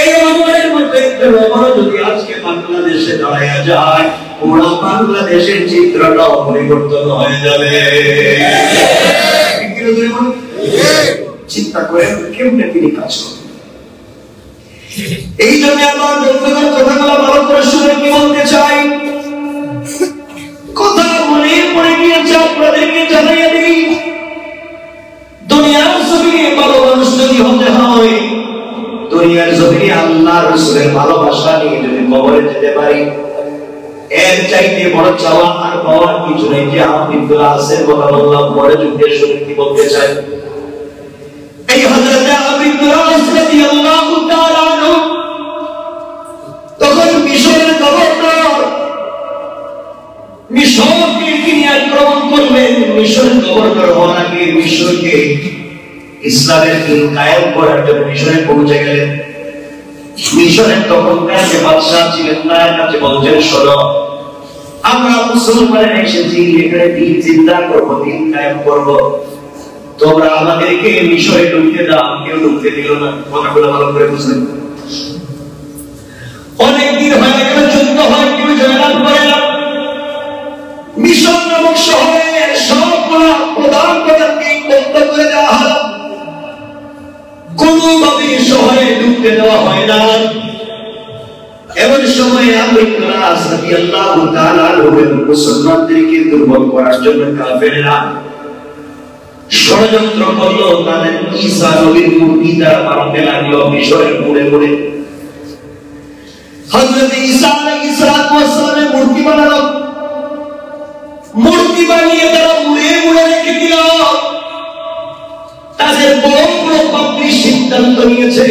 এই ওমরের মধ্যে একজন ওমর যদি আজকে বাংলাদেশে দাঁড়ায়া যায়, পুরো বাংলাদেশের চিত্রটা পরিবর্তন হয়ে যাবে। চিন্তা করে কেমনে তিনি কাজ করেন। এই জন্য আমার বন্ধুদের কথাগুলো ভালো করে শুনে কি বলতে চাই, কথা মনে পড়ে গিয়েছে আপনাদেরকে জানাইয়া দিই। দুনিয়ার জমিনে ভালো মানুষ যদি হতে হয়, দুনিয়ার জমিনে আল্লাহ রাসূলের ভালোবাসা নিয়ে যদি কবরে যেতে পারি, এর চাইতে বড় চাওয়া আর পাওয়ার কিছু নেই। যে আব্দুল্লাহ আসের কথা বললাম, পরে যুদ্ধে শুনে কি বলতে চাই। এই হযরত আব্দুল্লাহ রাদিয়াল্লাহু তাআলা আনহু তখন মিশরের গভর্নর, মিশরকে তিনি আক্রমণ করলেন। মিশরের গভর্নর হওয়ার আগে মিশরকে ইসলামের দিন কায়েম করার জন্য মিশরে পৌঁছে গেলেন। মিশরের তখনকার যে বাদশা ছিলেন তার কাছে বলছেন, শোনো, আমরা মুসলমানেরা এসেছি এখানে দিন চিন্তা করবো, দিন কায়েম করবো, তোমরা আমাদেরকে মিশরে ঢুকতে দাও। কেউ ঢুকতে দিল না। কথাগুলো ভালো করে বুঝলেন। অনেকদিন হয়ে গেল, যুদ্ধ হয়, কেউ জয়লাভ করে না। মিশর নামক শহরের সবগুলো প্রধান প্রধানকে মুক্ত করে দেওয়া হলো, কোনোভাবে শহরে ঢুকতে দেওয়া হয় না। এমন সময় আব্দুল্লাহ রাদিয়াল্লাহু তাআলা মুসলমানদেরকে দুর্বল করার জন্য কাফেররা ষড়যন্ত্র করলো। তাদের ঈসা নবীর মূর্তি তারা বানাতে লাগলো মিশরের মোড়ে মোড়ে। হযরত ঈসা আলাইহিস সালামের মূর্তি বানালো, মূর্তি বানিয়ে তারা মুড়ে মুড়ে রেখে দিল। তাদের বড় বড় পাপড়ি সিদ্ধান্ত নিয়েছে,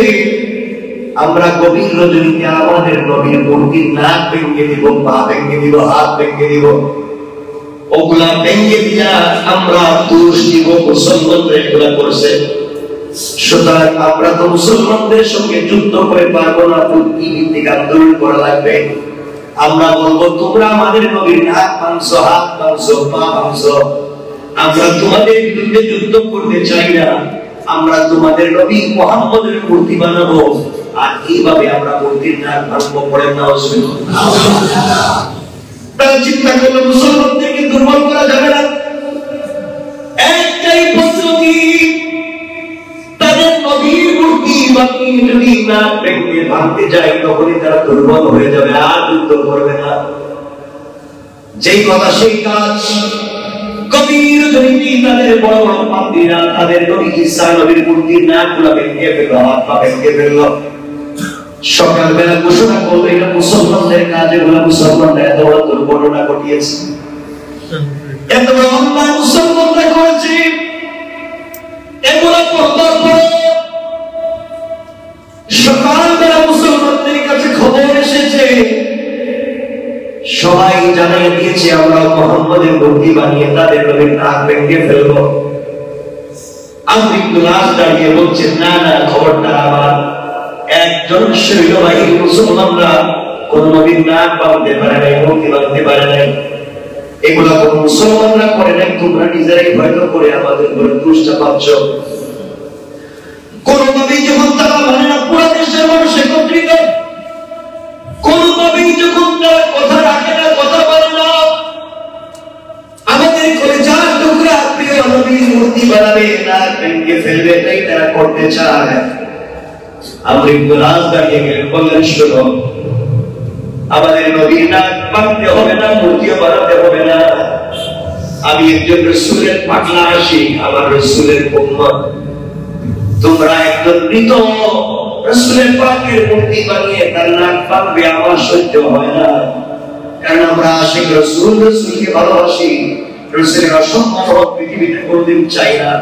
আমরা গভীর রজনীতে আমাদের নবীর মূর্তির নাক ভেঙে দিব, পা ভেঙে দিব, হাত ভেঙে দিব। ওগুলা ভেঙে দিয়া আমরা দোষ দিব মুসলমানরা এগুলা করছে। সুতরাং আমরা তো মুসলমানদের সঙ্গে যুদ্ধ করে পারবো না, বুদ্ধি ভিত্তিক আন্দোলন করা লাগবে। আমরা বলবো তোমরা আমাদের নবীর নাক ভাঙছো, হাত ভাঙছো, পা ভাঙছো, আমরা তোমাদের বিরুদ্ধে যুদ্ধ করতে চাই না। আমরা তোমাদের নবী মুহাম্মদের মূর্তি বানাবো, আর এইভাবে আমরা মূর্তির নাক ভাঙবো। পড়েন না তারা চিন্তা করলো মুসলমানদেরকে দুর্বল করা যাবে না। একটাই পদ্ধতি, তাদের নবীর মূর্তি বানিয়ে যদি নাক ভেঙে ভাঙতে যায়, তখনই তারা দুর্বল হয়ে যাবে, আর যুদ্ধ করবে না। যেই কথা সেই কাজ। গভীর রজনীতে তাদের বড় বড় পাপড়িরা তাদের নবী ঈসা নবীর মূর্তির নাকগুলা ভেঙে ফেললো, হাত পা ভেঙে ফেললো। সকালবেলা ঘোষণা করলো এটা মুসলমানদের কাজ, এগুলো মুসলমানরা এত বড় দুর্ঘটনা ঘটিয়েছে, এত বড় অন্যায় মুসলমানরা করেছে, এগুলো পর্দার পরে। সকালবেলা মুসলমানদের কাছে খবর এসেছে, সবাই জানিয়ে দিয়েছে আমরা মুহাম্মদের মূর্তি বানিয়ে তাদের নবীর নাক ভেঙে ফেলবো। আব্দুল্লাহ দাঁড়িয়ে বলছেন, না না, খবরটা আমার। একজন সৈন্যবাহিনী মুসলমানরা কোন নবীর নাক বাঁধতে পারে নাই, মূর্তি বাঁধতে পারে নাই, এগুলা কোন মুসলমানরা করে নাই। তোমরা নিজেরাই হয়তো করে আমাদের উপরে দোষ চাপাচ্ছ। কোনভাবেই যখন তারা মানে না, পুরো দেশের মানুষ একত্রিত, কোনভাবেই যখন তারা কথা রাখে না, কথা বলে না, আমাদের কলিজার টুকরা প্রিয় নবীর মূর্তি বানাবে, নাক ভেঙে ফেলবে, এটাই তারা করতে চায়। আব্দুল্লাহ দাঁড়িয়ে গেলেন, বললেন, শোনো, আমাদের নবীর নাক ভাঙতে হবে না, মূর্তিও বানাতে হবে না। আমি একজন রাসূলের পাগলা আশিক, আমার রাসূলের উম্মত। তোমরা একজন মৃত রাসূলের পাকের মূর্তি বানিয়ে তার নাক ভাঙবে, আমার সহ্য হয় না। কারণ আমরা আশিক রাসূল, রাসূলকে ভালোবাসি, রাসূলের অসম্মান পৃথিবীতে কোনদিন চাই না।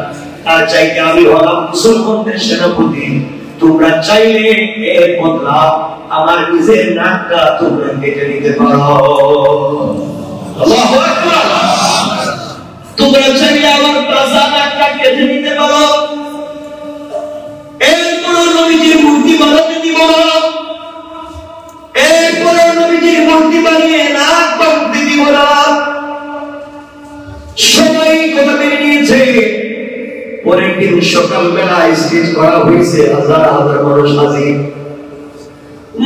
আর চাইতে আমি হলাম মুসলমানদের সেনাপতি। তোমরা চাইলে এর বদলা আমার নিজের নাকটা তোমরা কেটে নিতে পারো। আল্লাহু আকবার। তোমরা চাইলে আমার তাজা নাকটা কেটে নিতে পারো। এরপর নবীজির মূর্তি বানাতে দিব না, এরপর নবীজির মূর্তি বানিয়ে নাক কাটতে দিব না। সবাই কথা মেনে নিয়েছে। পরের দিন সকালবেলা স্টেজ করা হয়েছে, হাজার হাজার মানুষ হাজির।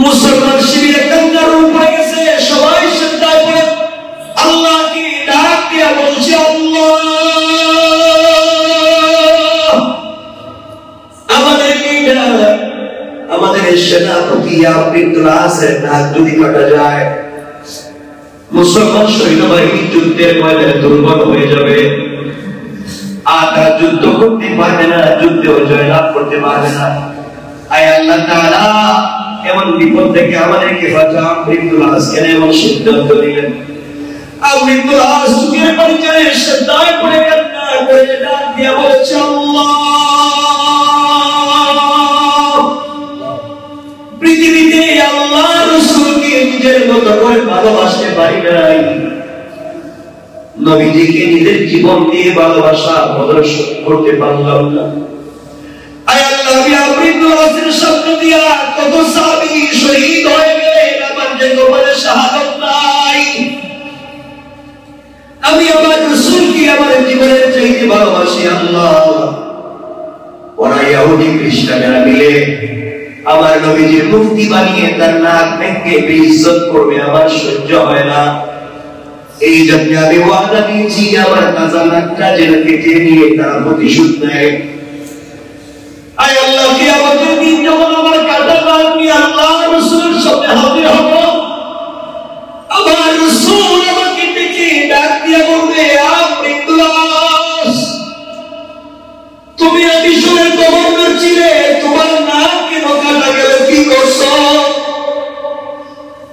মুসলমান শিবিরে কান্নার উপরে গেছে, সবাই সিজদায় পড়ে আল্লাহকে ডাক দিয়ে বলছে, আল্লাহ আমাদের লিডার, আমাদের সেনাপতি আব্দুল আসের নাক যদি কাটা যায়, মুসলমান সৈন্যবাহিনী যুদ্ধের ময়দানে দুর্বল হয়ে যাবে, আর তারা যুদ্ধ করতে পারবে না, যুদ্ধেও জয়লাভ করতে পারবে না। আয় আল্লাহ তাআলা এমন বিপদ থেকে আমাদেরকে বাঁচাও। আব্দুল আসকে এমন সিদ্ধান্ত নিলেন। আব্দুল আস চোখের পানি ছেড়ে সিজদায় পড়ে কান্না করে ডাক দিয়ে বলছে, আল্লাহ পৃথিবীতে আল্লাহ রাসূলকে নিজের মতো করে ভালোবাসতে পারি নাই, নবীজিকে নিজের জীবন দিয়ে ভালোবাসা প্রদর্শন করতে পারলাম না। আয় আল্লাহ, আমি আব্দুল আসের সামনে দিয়া কত সাহাবী শহীদ হয়ে গেলেন, আমার যে গোপনে শাহাদাত নাই। আমি আমার রাসূলকে আমার জীবনের চাইতে ভালোবাসি আল্লাহ। ওরা ইহুদি খ্রিস্টানেরা মিলে আমার নবীজির মূর্তি বানিয়ে তার নাক ভেঙে বেইজ্জত করবে, আমার সহ্য হয় না। এই জন্য আমি ওয়াদা দিয়েছি আমার তাজা নাকটা যেন কেটে নিয়ে তার প্রতিশোধ নেয়। আয় আল্লাহ, কিয়ামতের দিন যখন আমার কাটা নাক নিয়ে আল্লাহ রাসূলের সামনে হাজির হব, আমার রাসূল আমাকে ডেকে ডাক দিয়ে বলবে, আব্দুল আস তুমি মিশরের গভর্নর ছিলে, তোমার নাক কেন কাটা গেল, কি করছো?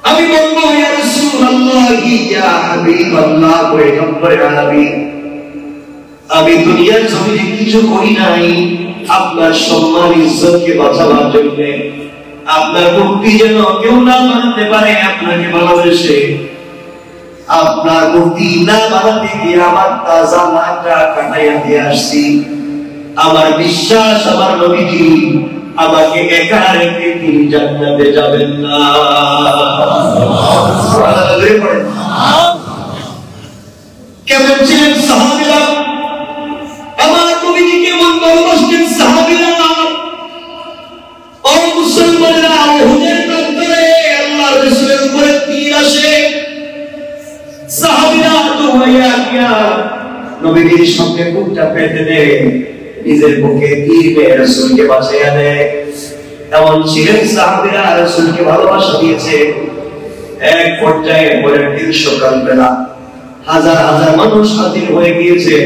আমি বলবো, ইয়া রাসূলুল্লাহ, ইয়া হাবিবাল্লাহ, পয়গম্বরে আলামিন, আমি দুনিয়ার জমিনে কিছু করি নাই, আপনার সম্মান ইজ্জতকে বাঁচাবার জন্য, আপনার মূর্তি যেন কেউ না বানাতে পারে আপনাকে ভালোবেসে। আপনার মূর্তি না বানাতে গিয়ে আমার তাজা নাকটা কাটাইয়া দিয়ে আসছি। আমার বিশ্বাস আমার নবীজি আমাকে একা রেখে তিনি জান্নাতে যাবেন না। কেমন ছিলেন সাহাবীরা? আমার নবীজি কেমন ভালোবাসতেন সাহাবীরা? ও মুসলমানরা, উহুদের প্রান্তরে আল্লাহর রাসূলের উপরে তীর আসে, সাহাবীরা দৌড়াইয়া গিয়া নবীজির সঙ্গে বুকটা পেতে দেয়, নিজের বুকে তীর মেরে রাসূলকে বাঁচাইয়া দেয়। এমন ছিলেন সাহাবীরা, রাসূলকে ভালোবাসা দিয়েছে। এক পর্যায়ে পরের দিন সকালবেলা হাজার হাজার মানুষ হাজির হয়ে গিয়েছে।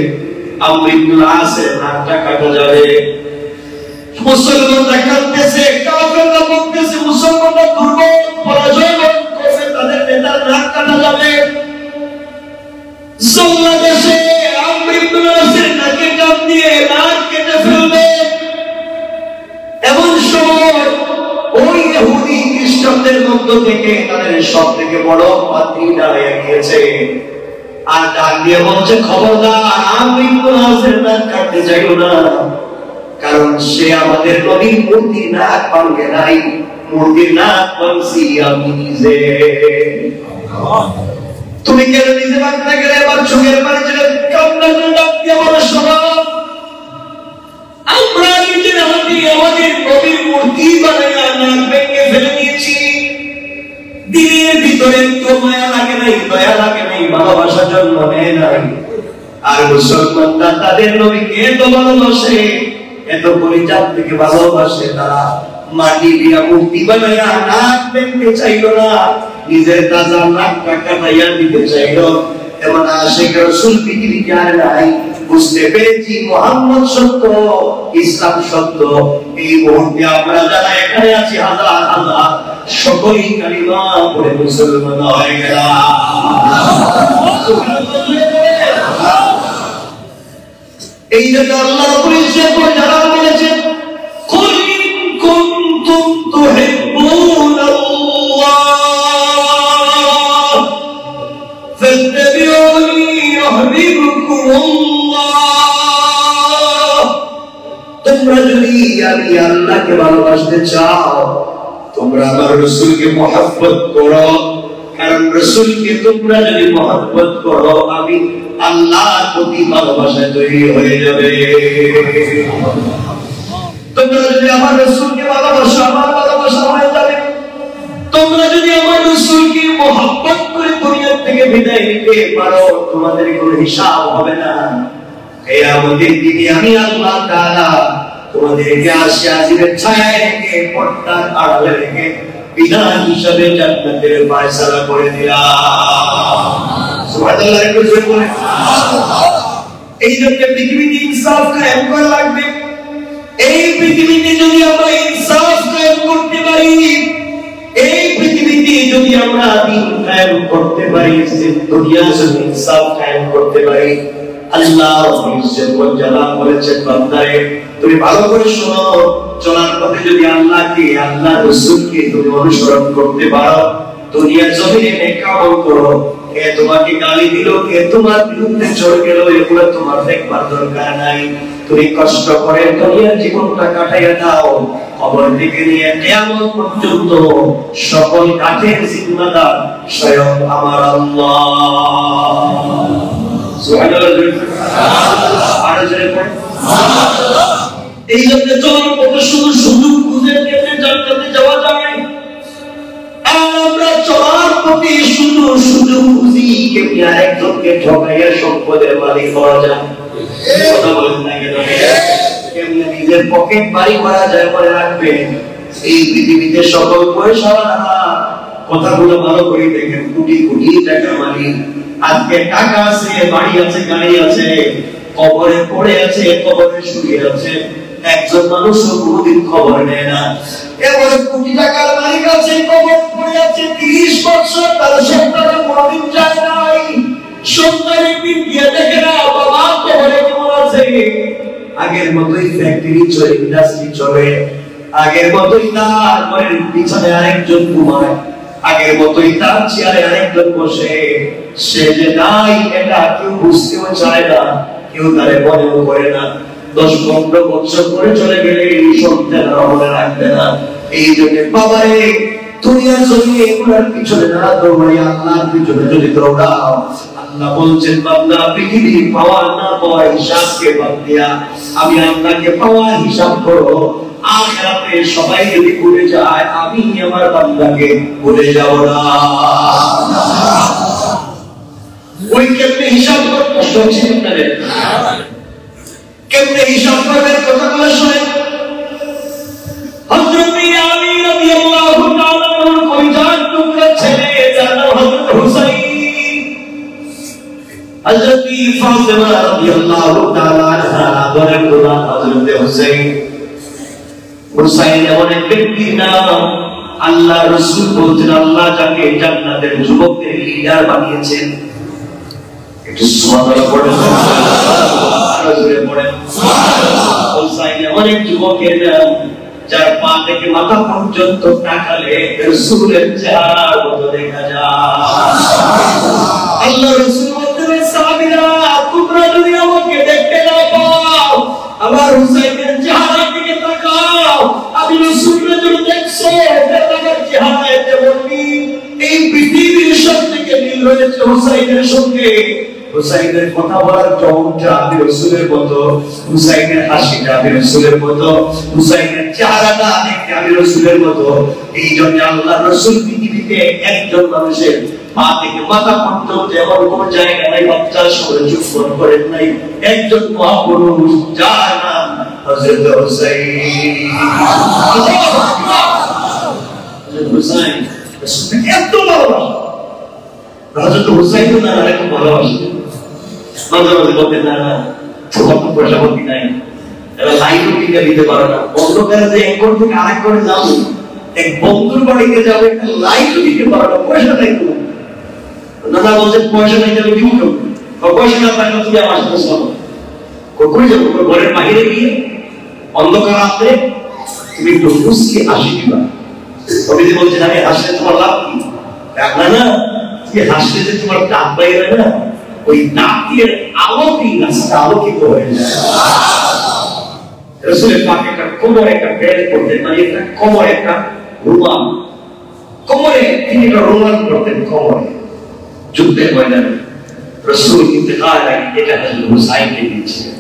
আমর ইবনে আসের নাকটা কাটা যাবে। মুসলমানরা কাঁদতেছে, কাফেররা বলতেছে মুসলমানরা দুর্বল, পরাজয় বরণ করবে, তাদের নেতার নাক কাটা যাবে। জল্লাদেশে আমর ইবনে আসের নাকে কান দিয়ে নাক কেটে ফেলবে। এমন সময় ওই ইহুদি খ্রিস্টানদের মধ্য থেকে তাদের সব থেকে বড় পাদ্রী দাঁড়িয়ে গিয়েছে, আর ডাক দিয়ে বলছে, খবরদার আমর ইবনে আসের নাক কাটতে চাইও না, কারণ সে আমাদের নবীর মূর্তির নাক ভাঙে নাই, মূর্তির নাক ভাঙছি আমি নিজে। তুমি কেন নিজে ভাঙতে গেলে? এবার চোখের পানি ছেড়ে কান্না করে ডাক দিয়ে বলে, শোনো, আমরা নিজের হাতে আমাদের নবীর মূর্তি বানাইয়া নাক ভেঙে ফেলে দিয়েছি। দিলের ভিতরে তো মায়া লাগে নাই, দয়া লাগে নাই, ভালোবাসা জন্ম নেয় নাই। আর মুসলমানরা তাদের নবীকে এত ভালোবাসে, এত পরিচাপ থেকে ভালোবাসে, তারা মাটি দিয়া মূর্তি বানাইয়া নাক ভেঙতে চাইল না, নিজের তাজা নাকটা কাটাইয়া দিতে চাইল। এমন আশিক রাসূল পৃথিবীতে আর নাই। বুঝতে পেরেছি মুহাম্মদ সত্য, ইসলাম সত্য। এই মুহূর্তে আমরা যারা এখানে আছি হাজার হাজার, সকলেই কালিমা পড়ে মুসলমান হয়ে গেলাম। এই জন্য আল্লাহ বলেছে, জেবর যারা বলেছেন কুল ইন কুনতুম তুহিব্বুনাল্লাহ ফাত্তাবিউনি ইউহিব্বুকুমুল্লাহ। তোমরা যদি আমি আল্লাহকে ভালোবাসতে চাও তোমরা আমার রাসূলকে মহব্বত করো, কারণ রাসূলকে তোমরা যদি মহব্বত করো আমি আল্লাহর প্রতি ভালোবাসা তৈরি হয়ে যাবে। তোমরা যদি আমার রাসূলকে ভালোবাসো আমার ভালোবাসা হয়ে যাবে। তোমরা যদি আমার রাসূলকে মহব্বত করে দুনিয়া থেকে বিদায় নিতে পারো তোমাদের কোনো হিসাব হবে না। কিয়ামতের দিনে আমি আল্লাহ তাআলা তোমাদেরকে আরশে আজিমের ছায়ায় রেখে পর্দার আড়ালে রেখে বিধান হিসাবে জান্নাতের ফয়সালা করে দিলাম। সুবহানাল্লাহ একটু জোরে বলেন সুবহানাল্লাহ। এই জন্য পৃথিবীতে ইনসাফ কায়েম করা লাগবে। এই পৃথিবীতে যদি আমরা ইনসাফ কায়েম করতে পারি, এই পৃথিবীতে যদি আমরা দিন কায়েম করতে পারি, দুনিয়ায় যদি ইনসাফ কায়েম করতে পারি, আল্লাহ ইজ্জত বলেছেন বান্দারে তুমি ভালো করে শোনো, চলার পথে যদি আল্লাহকে আল্লাহর রাসূলকে তুমি অনুসরণ করতে পারো, দুনিয়ার জমিনে নেক আমল করো, কে তোমাকে গালি দিল, কে তোমার বিরুদ্ধে চলে গেল, এগুলো তোমার দেখবার দরকার নাই। তুমি কষ্ট করে দুনিয়ার জীবনটা কাটাইয়া দাও, কবর থেকে নিয়ে কিয়ামত পর্যন্ত সকল কাঠের জিম্মাদার স্বয়ং আমার আল্লাহ। এই জন্য চলার পথে শুধু সুযোগ খুঁজে কেমনে জান্নাতে যাওয়া যায়, আর আমরা চলার পথে শুধু সুযোগ খুঁজি কেমনে আরেকজনকে ঠকাইয়া সম্পদের মালিক হওয়া যায়। কথা বলেন না কেন? কেমনে নিজের পকেট বাড়ি করা যায় মনে রাখবেন। এই পৃথিবীতে সকল পয়সাওয়ালা কথাগুলো ভালো করে দেখেন, কোটি কোটি টাকা মালিক, আজকে টাকা আছে, বাড়ি আছে, গাড়ি আছে, কবরে পড়ে আছে, কবরে শুয়ে আছে, একজন মানুষ কোনদিন খবর নেয় না। এবারে কোটি টাকার মালিক আছে, কবর পড়ে আছে, 30 বছর তার সন্তান কোনদিন যায় নাই, সন্তানের দিন গিয়ে দেখে না বাবা কবরে কেমন আছে। আগের মতোই ফ্যাক্টরি চলে, ইন্ডাস্ট্রি চলে, আগের মতোই তার ঘরের পিছনে আরেকজন ঘুমায়, আগের মতোই তার চেয়ারে আরেকজন বসে। সে যে নাই এটা কেউ বুঝতেও চায় না, কেউ তারে মনেও করে না। 10-15 বছর পরে চলে গেলে এই সন্তান মনে রাখবে না। এই জন্য বাবারে দুনিয়ার জমিনে এগুলোর পিছনে না দৌড়াই আল্লাহর পিছনে যদি দৌড়াও, আল্লাহ বলছেন বান্দা পৃথিবী পাওয়ার না পাওয়ার হিসাবকে বাদ দিয়া আমি আল্লাহকে পাওয়ার হিসাব করো। আখিরাতে সবাই যদি ভুলে যায় আমি আমার বান্দাকে ভুলে যাব না। ওই কেমনে হিসাব করতে হচ্ছে আপনাদের, কেমনে হিসাব করবেন কথাগুলো শুনেন। হযরত আলী রাদিয়াল্লাহু তাআলা কলিজার টুকরা ছেলে যার নাম হযরত হুসাইন, হযরত ফাতেমা রাদিয়াল্লাহু তাআলা আনহা আদরের গোলাম হযরত হুসাইন। হুসাইন এমন এক ব্যক্তির নাম আল্লাহ রাসূল বলতেন আল্লাহ যাকে জান্নাতের যুবকদের লিডার বানিয়েছেন। একটু সুবহানাল্লাহ পড়েন, আরো জোরে পড়েন সুবহানাল্লাহ। হুসাইন এমন এক যুবকের নাম যার পা থেকে মাথা পর্যন্ত তাকালে রাসূলের চেহারার মতো দেখা যায়। আল্লাহ রাসূল বলতেন সাহাবীরা তোমরা যদি আমাকে দেখতে না পাও আমার হুসাইনের চেহারার দিকে তাকাও, আমি রাসূলের যদি দেখছো আমার চেহারায় যেমন এই পৃথিবীর সব থেকে মিল রয়েছে হুসাইনের সঙ্গে। হুসাইনের কথা বলার চমকটা আমি রাসূলের মতো, হুসাইনের হাসিটা আমি রাসূলের মতো, হুসাইনের চেহারাটা দেখতে আমি রাসূলের মতো। এই জন্য আল্লাহ রাসূল পৃথিবীতে একজন মানুষের পা থেকে মাথা পর্যন্ত এমন কোন জায়গা নাই বাচ্চার সঙ্গে চুম্বন করেন নাই। একজন মহাপুরুষ যার নাম হযরত হুসাইন। হযরত হুসাইন এত ভালোবাসা, হযরত হুসাইন না আরেকটু ভালোবাসা। মাঝে মাঝে বলতে না ছোট পয়সা বলতে নাই, এবার লাইন কিনে দিতে পারো না, অন্ধকারে যে এক ঘর থেকে আরেক ঘরে যাবো, এক বন্ধুর বাড়িতে যাবো, একটা লাইন দিতে পারো না, পয়সা নাই তো। দাদা বলছে পয়সা নাই যাবে দিব কেউ, পয়সা না থাকলে তুমি আমার সাথে চলো। কই যাবো? ঘরের বাহিরে গিয়ে অন্ধকার রাতে তুমি একটু মুসকে হাসি দিবা। কবিজি বলছেন আমি হাসলে তোমার লাভ কি? না না, তুমি হাসলে যে তোমার দাঁত বাইরে না, ওই দাঁতের আলোতেই রাস্তা আলোকিত হয়ে যায়। রাসূলের পাক একটা কোমরে একটা বেল্ট করতেন, মানে একটা কোমরে একটা রুমাল, কোমরে তিনি একটা রুমাল করতেন কোমরে। যুদ্ধের ময়দানে রাসূল ইন্তেকাল আগে এটা হযরত হুসাইনকে দিয়েছিলেন।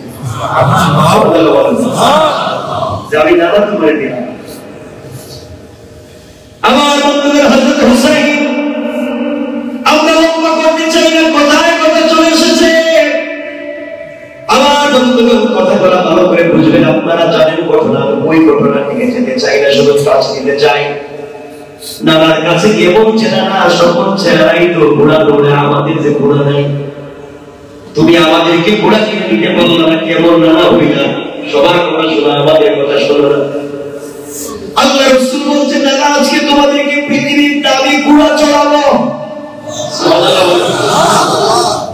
আমি দাদা তোমার দিলাম। আমার বন্ধুদের হযরত হুসাইন, আমরা লম্বা করতে চাই না, কথায় কথা চলে এসেছে। আমার বন্ধুদের কথা বলা ভালো করে বুঝবেন। আপনারা জানেন ঘটনা, ওই ঘটনা থেকে যেতে চাই না, শুধু কাজ নিতে চাই। নানার কাছে গিয়ে বলছে না, সকল ছেলেরাই তো ঘোড়া দৌড়ে, আমাদের যে ঘোড়া নাই, তুমি আমাদেরকে ঘোড়া কিনে দিতে বললো না, কেমন নানা হইলা, সবার কথা শোনা, আমাদের কথা শোনো না। আল্লাহ রাসূল বলছেন না, আজকে তোমাদেরকে পৃথিবীর দামি ঘোড়া চড়াবো।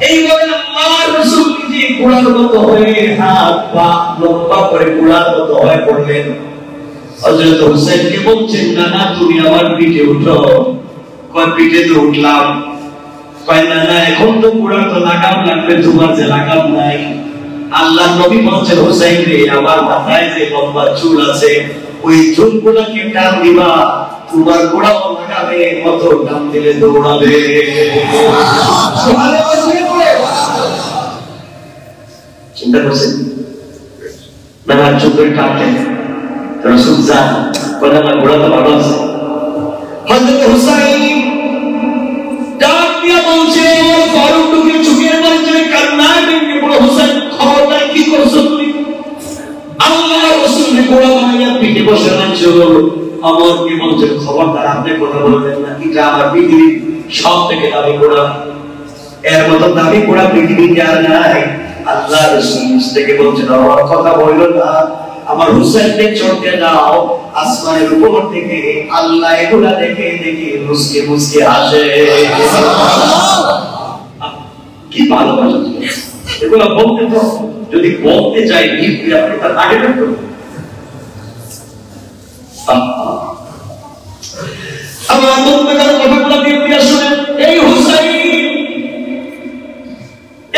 এই বলে আল্লাহ রাসূল নিজে ঘোড়ার মতো হয়ে হাত পা লম্বা করে ঘোড়ার মতো হয়ে পড়লেন। হযরত হুসাইনকে বলছেন না, তুমি আমার পিঠে উঠো। কয় পিঠে তো উঠলাম। কয় না, এখন তো ঘোড়া তো লাগাম লাগবে, তোমার যে লাগাম নাই। আল্লাহর নবী বলছেন হুসাইন রে, আমার মাথায় যে লম্বা চুল আছে, ওই চুলগুলোকে টান দিবা, তোমার ঘোড়াও লাগাবে, কত টান দিলে দৌড়াবে। চিন্তা করছেন না, চুপের টানলেন। রাসূল যান, বলে আমার ঘোড়া তো ভালো আছে। হযরত হুসাইন ডাক দিয়া বলছে, ফারুককে চোখের মাঝে কান্নায় ভেঙে পড়ে, হুসাইন খবরদার কি করছো তুমি? আল্লাহ রাসূলের ঘোড়া বানাইয়া পিঠে বসে আছো। আমার কি বলছে, খবরদার আপনি কথা বলবেন না, এটা আমার পৃথিবীর সব থেকে দামি ঘোড়া, এর মতো দামি ঘোড়া পৃথিবীতে আর নাই। আল্লাহ রাসূল থেকে বলছেন, আমার কথা বললো না, আমার হুসাইনকে চড়তে দাও। আসমানের উপর থেকে আল্লাহ এগুলা দেখে দেখে মুসকে মুসকে হাসে। কি ভালোবাসা! এগুলো বলতে তো, যদি বলতে যাই নির্ভীক, আপনি তার আগে রাখতে। আমার বন্ধুদের কথাগুলো নির্ভীক শুনেন। এই হুসাইন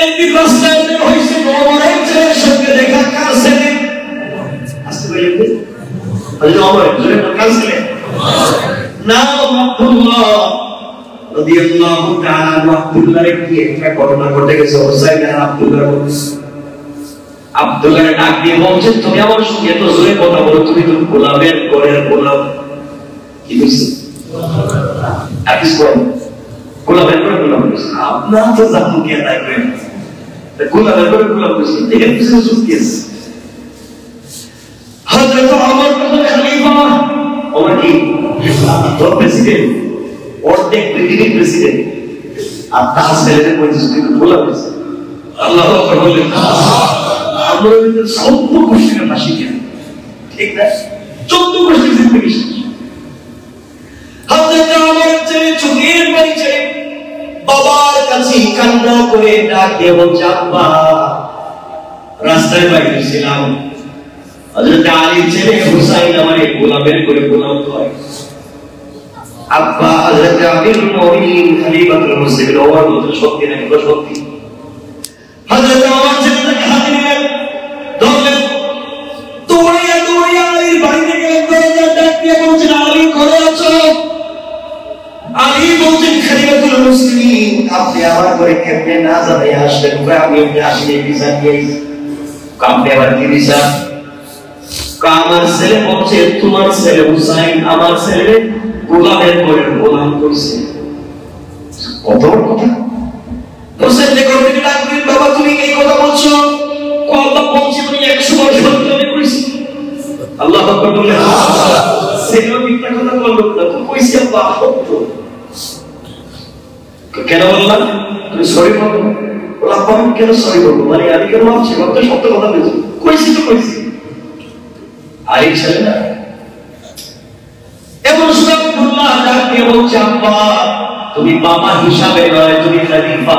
একদিন রাস্তায় বের হয়েছে, ওমরের ছেলের সঙ্গে দেখা। কার ছেলে? আসতে বললেন হযরত ওমর, কার ছেলে? নাম আব্দুল্লাহ রাদিয়াল্লাহু তাআলা। আব্দুল্লাহর কি একটা ঘটনা ঘটে গেছে, হুসাইন আর আব্দুল্লাহর মধ্যে। আব্দুল্লাহ ডাক দিয়ে বলছেন, তুমি আমার সঙ্গে এত জোরে কথা বলো, তুমি তো গোলামের ঘরের গোলাম। কি বলছো? হাদিস পড়ো, গোলামের ঘরে গোলাম বলছে। আপনার তো জানো কে থাকবে, গোলামের ঘরে গোলাম বলছে, এর পিছনে যুক্তি আছে। হযরত ওমর প্রথম খলিফা। ওমর কি প্রেসিডেন্ট, অর্ধেক পৃথিবীর প্রেসিডেন্ট, আর তার ছেলেদের পরিস্থিতি গোলাম হয়েছে। আল্লাহু আকবার বলেন। আমরা 14 গোষ্ঠীর ফাঁসি কেন, ঠিক না? 14 গোষ্ঠীর জিন্দগি শেষ। হযরত ওমর ছেলে চোখের পানি ছেড়ে বাবার কাছে কান্না করে ডাক দিয়ে বলছে, আব্বা রাস্তায় বাইরে ছিলাম, হযরত আলীর ছেলে হুসাইন আমারে গোলামের করে গোলাম করে। আব্বা হযরত আমিরুল মুমিনিন খলিফাতুল মুসলিমিন ওমর বলতে সত্যি নাকি সত্যি? হযরত ওমর ছেলেটাকে হাতে নিলেন, ধরলেন, দৌড়িয়া দৌড়িয়া আলীর বাড়িতে গেলেন। দরজা ডাক দিয়ে বলছেন, আলী ঘরে আছো? আলী বলছেন, খলিফাতুল মুসলিমিন আপনি আমার ঘরে কেমনে না জানাই আসলেন? আমি এমনি আসলে ভিসা দিয়েছি। আপনি আবার কি ভিসা? আমার ছেলে বলছে, তোমার ছেলে হুসাইন আমার ছেলে গোলামের ঘরে গোলাম করছে। কত বড় কথা! হুসাইনকে ঘর থেকে ডাক দিলেন, বাবা তুমি এই কথা বলছো? আল্লাহ বলছে, তুমি 100 বার সত্য আমি কইছি। আল্লাহু আকবার বলে। সেও মিথ্যা কথা বললো না, তো কইছি আল্লাহ সত্য। কেন বললাম? তুমি সরি বলো। বলা আমি কেন সরি বলবো, মানে আমি কেন ভাবছি তো সত্য কথা বলছি, কইছি তো কইছি। আলী ছেলে না এমন সময় আব্দুল্লাহ ডাক দিয়ে বলছে, আব্বা তুমি বাবা হিসাবে নয়, তুমি খলিফা,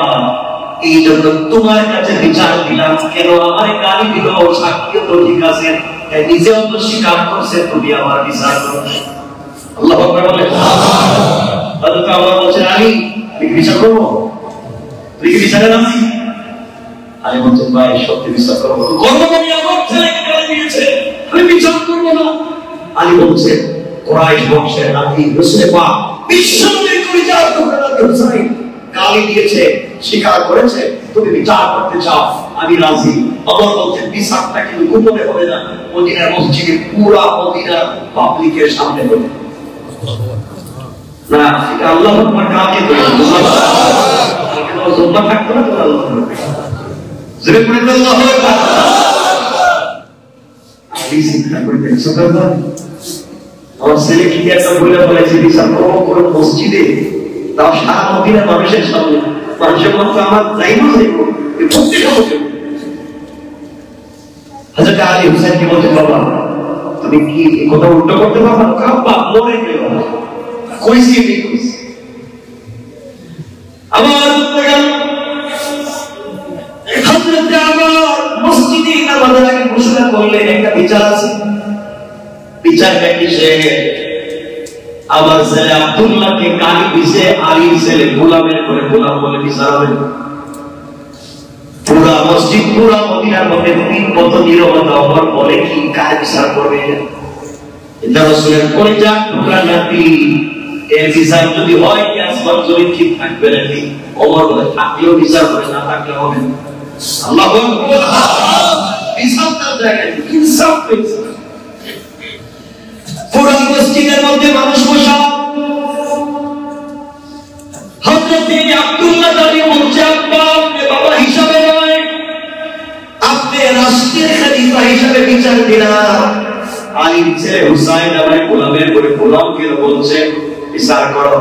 এই জন্য তোমার কাছে বিচার দিলাম। কেন আমার গালি দিল? সাক্ষী তো ঠিক আছে, নিজেও তো স্বীকার করছে তুমি আমার বিচার করো। আল্লাহু আকবার বলে। হযরত আল্লাহ বলছেন আলী তুমি বিচার করবো, তুই কি বিচারে নামি? আলী বলছেন ভাই সত্যি বিচার করবো, গর্ববাণী আমার ছেলেকে গালি দিয়েছে, আমি বিচার করবো না। আলী বলছে কুরাইশ বংশের নাতি রাসূলে পাক বিশ্বনবীর পরিচয় করে হুসাইন গালি দিয়েছে, স্বীকার করেছে, তুমি বিচার করতে চাও, আমি রাজি। আবার বলছেন বিচারটা কিন্তু গোপনে হবে না, মদিনার মসজিদে পুরা মদিনার পাবলিকের সামনে হবে না। এটা আল্লাহু আকবার কাকে বলে? আল্লাহ জুম্মা থাকতো না তো আল্লাহ করবে জোরে করে আল্লাহু আকবার। এই চিন্তা করতে সুবহানাল্লাহ। আমার ছেলে কি একটা বলে বলেছে বিচার করবো কোন মসজিদে, তাও সারা মদিনার মানুষের সামনে, মানুষের মধ্যে আমার যাইবো যাইবো হযরত আলী হুসাইন কি বলতে বাবা তুমি কি এই কথা উল্টো করতে পারবা? কাবা মরে গেল কইছি বিকুস আমার গেল হযরত আমার মসজিদে নামাজের আগে ঘোষণা করলেন একটা বিচার আছে। বিচারটা কি? সে আমার ছেলে আব্দুল্লাহকে গালি দিছে, আলীর ছেলে গোলামের করে গোলাম বলে বিচার হবে। পুরা মসজিদ পুরা মদিনার মধ্যে 3 বছর নীরবতা অমর বলে কি কার বিচার করবে? এটা রাসূলের পরিচা টুকরা নাতি, এর বিচার যদি হয় কি আসমান জমিন ঠিক থাকবে নাকি? অমর বলে থাকলেও বিচার করে, না থাকলেও হবে। আল্লাহু আকবার। বিচারটা জায়গায় ইনসাফ পেয়েছে। পুরা মসজিদের মধ্যে মানুষ বসা, হযরত আব্দুল্লাহ দাঁড়িয়ে বলছে আব্বা বাবা হিসাবে নয়, আপনি রাষ্ট্রের খলিফা হিসাবে বিচার দিলেন। আলীর ছেলে হুসাইন আমার গোলামের করে গোলাম কেন বলছে বিচার করো।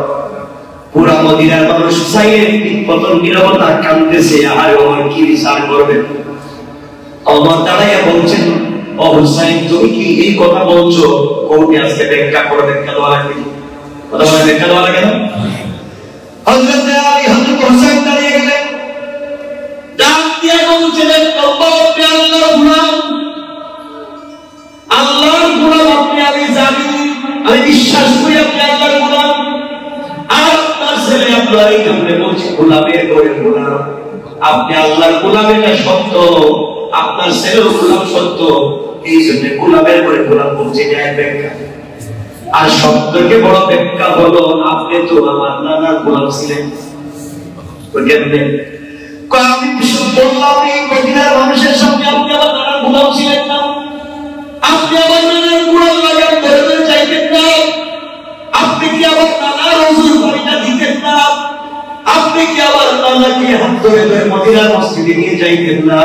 পুরা মদিনার মানুষ হুসাইনের পতন নীরবতা কাঁদতেছে, আর ওমর কি বিচার করবে? ওমর দাঁড়াইয়া বলছেন ও হুসাইন তুমি কি এই কথা বলছো? কোর্টে আজকে ব্যাখ্যা করে, ব্যাখ্যা দেওয়া লাগবে, কথা বলে ব্যাখ্যা দেওয়া লাগে না? হযরত আলী হযরত হুসাইন দাঁড়িয়ে গেলেন, ডাক দিয়ে বলছিলেন আপনি আল্লাহর গোলাম, আল্লাহর গোলাম আপনি, আমি জানি, আমি বিশ্বাস করি আপনি আল্লাহর গোলাম। আর আপনার ছেলে আপনার এই কামড়ে বলছে গোলামের করে গোলাম, আপনি আল্লাহর গোলাম, এটা সত্য, আপনার ছেলেও গোলাম সত্য, এই জন্য গোলামের করে গোলাম বলছে ন্যায় ব্যাখ্যা। আর সত্যকে বড় ব্যাখ্যা হলো আপনি তো আমার নানার গোলাম ছিলেন। আমি বললাম এই মদিনার মানুষের সামনে আপনি আমার নানার গোলাম ছিলেন না, আপনি আমার নানার গোলাম লাগান ধরে চাইতেন না, আপনি কি আমার নানার ওজুর পানিটা দিতেন না, আপনি কি আমার নানাকে হাত ধরে ধরে মদিনার মসজিদে নিয়ে যাইতেন না,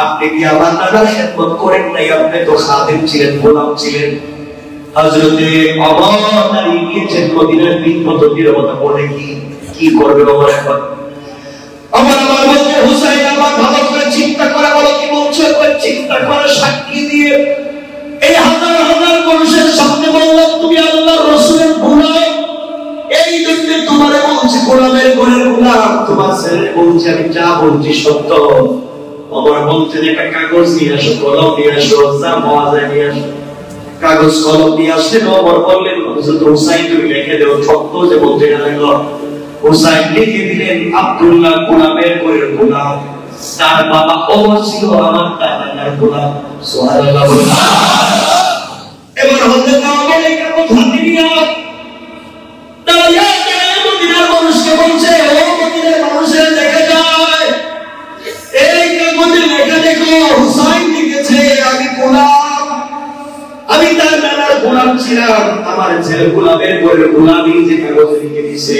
আপনি কি আমার নানার খেদমত করেন নাই, আপনি তো খাদেম ছিলেন, গোলাম ছিলেন। হযরতে ওমর দাঁড়িয়ে গিয়েছেন মদিনার 3 বছর নীরবতা বলে কি করবে ওমর এখন? আমার বলছে হুসাইন আমার ভালো করে চিন্তা করে বলো কি বলছো, চিন্তা করে সাক্ষী দিয়ে এই হাজার হাজার মানুষের সামনে বললাম তুমি আল্লাহর রাসূলের গোলাম, এই জন্য তোমারে বলছি গোলামের ঘরের গোলাম, তোমার ছেলে বলছে আমি যা বলছি সত্য। ওমর বলছেন একটা কাগজ নিয়ে আসো, কলম নিয়ে আসো, যা মজা নিয়ে আসো। কাগজ কলম নিয়ে আসলেন, ওমর বললেন হযরত হুসাইন তুমি লিখে দাও সত্য যে বলতে লাগলো। হুসাইন লিখে দিলেন আব্দুল্লাহ গোলামের করে গোলাম, তার বাবা ওমর ছিল আমার দাদার গোলাম। সুবহানাল্লাহ। এবার হযরত ওমর এই কাগজ হাতে নিয়ে দাঁড়িয়ে মদিনার মানুষকে বলছে ও মদিনার মানুষের দেখে যায় এই কাগজে লেখা দেখো হুসাইন লিখেছে আমি গোলাম, আমি তার নানার গোলাম ছিলাম, আমার ছেলে গোলামের করে গোলামি যে কাগজ লিখে দিয়েছে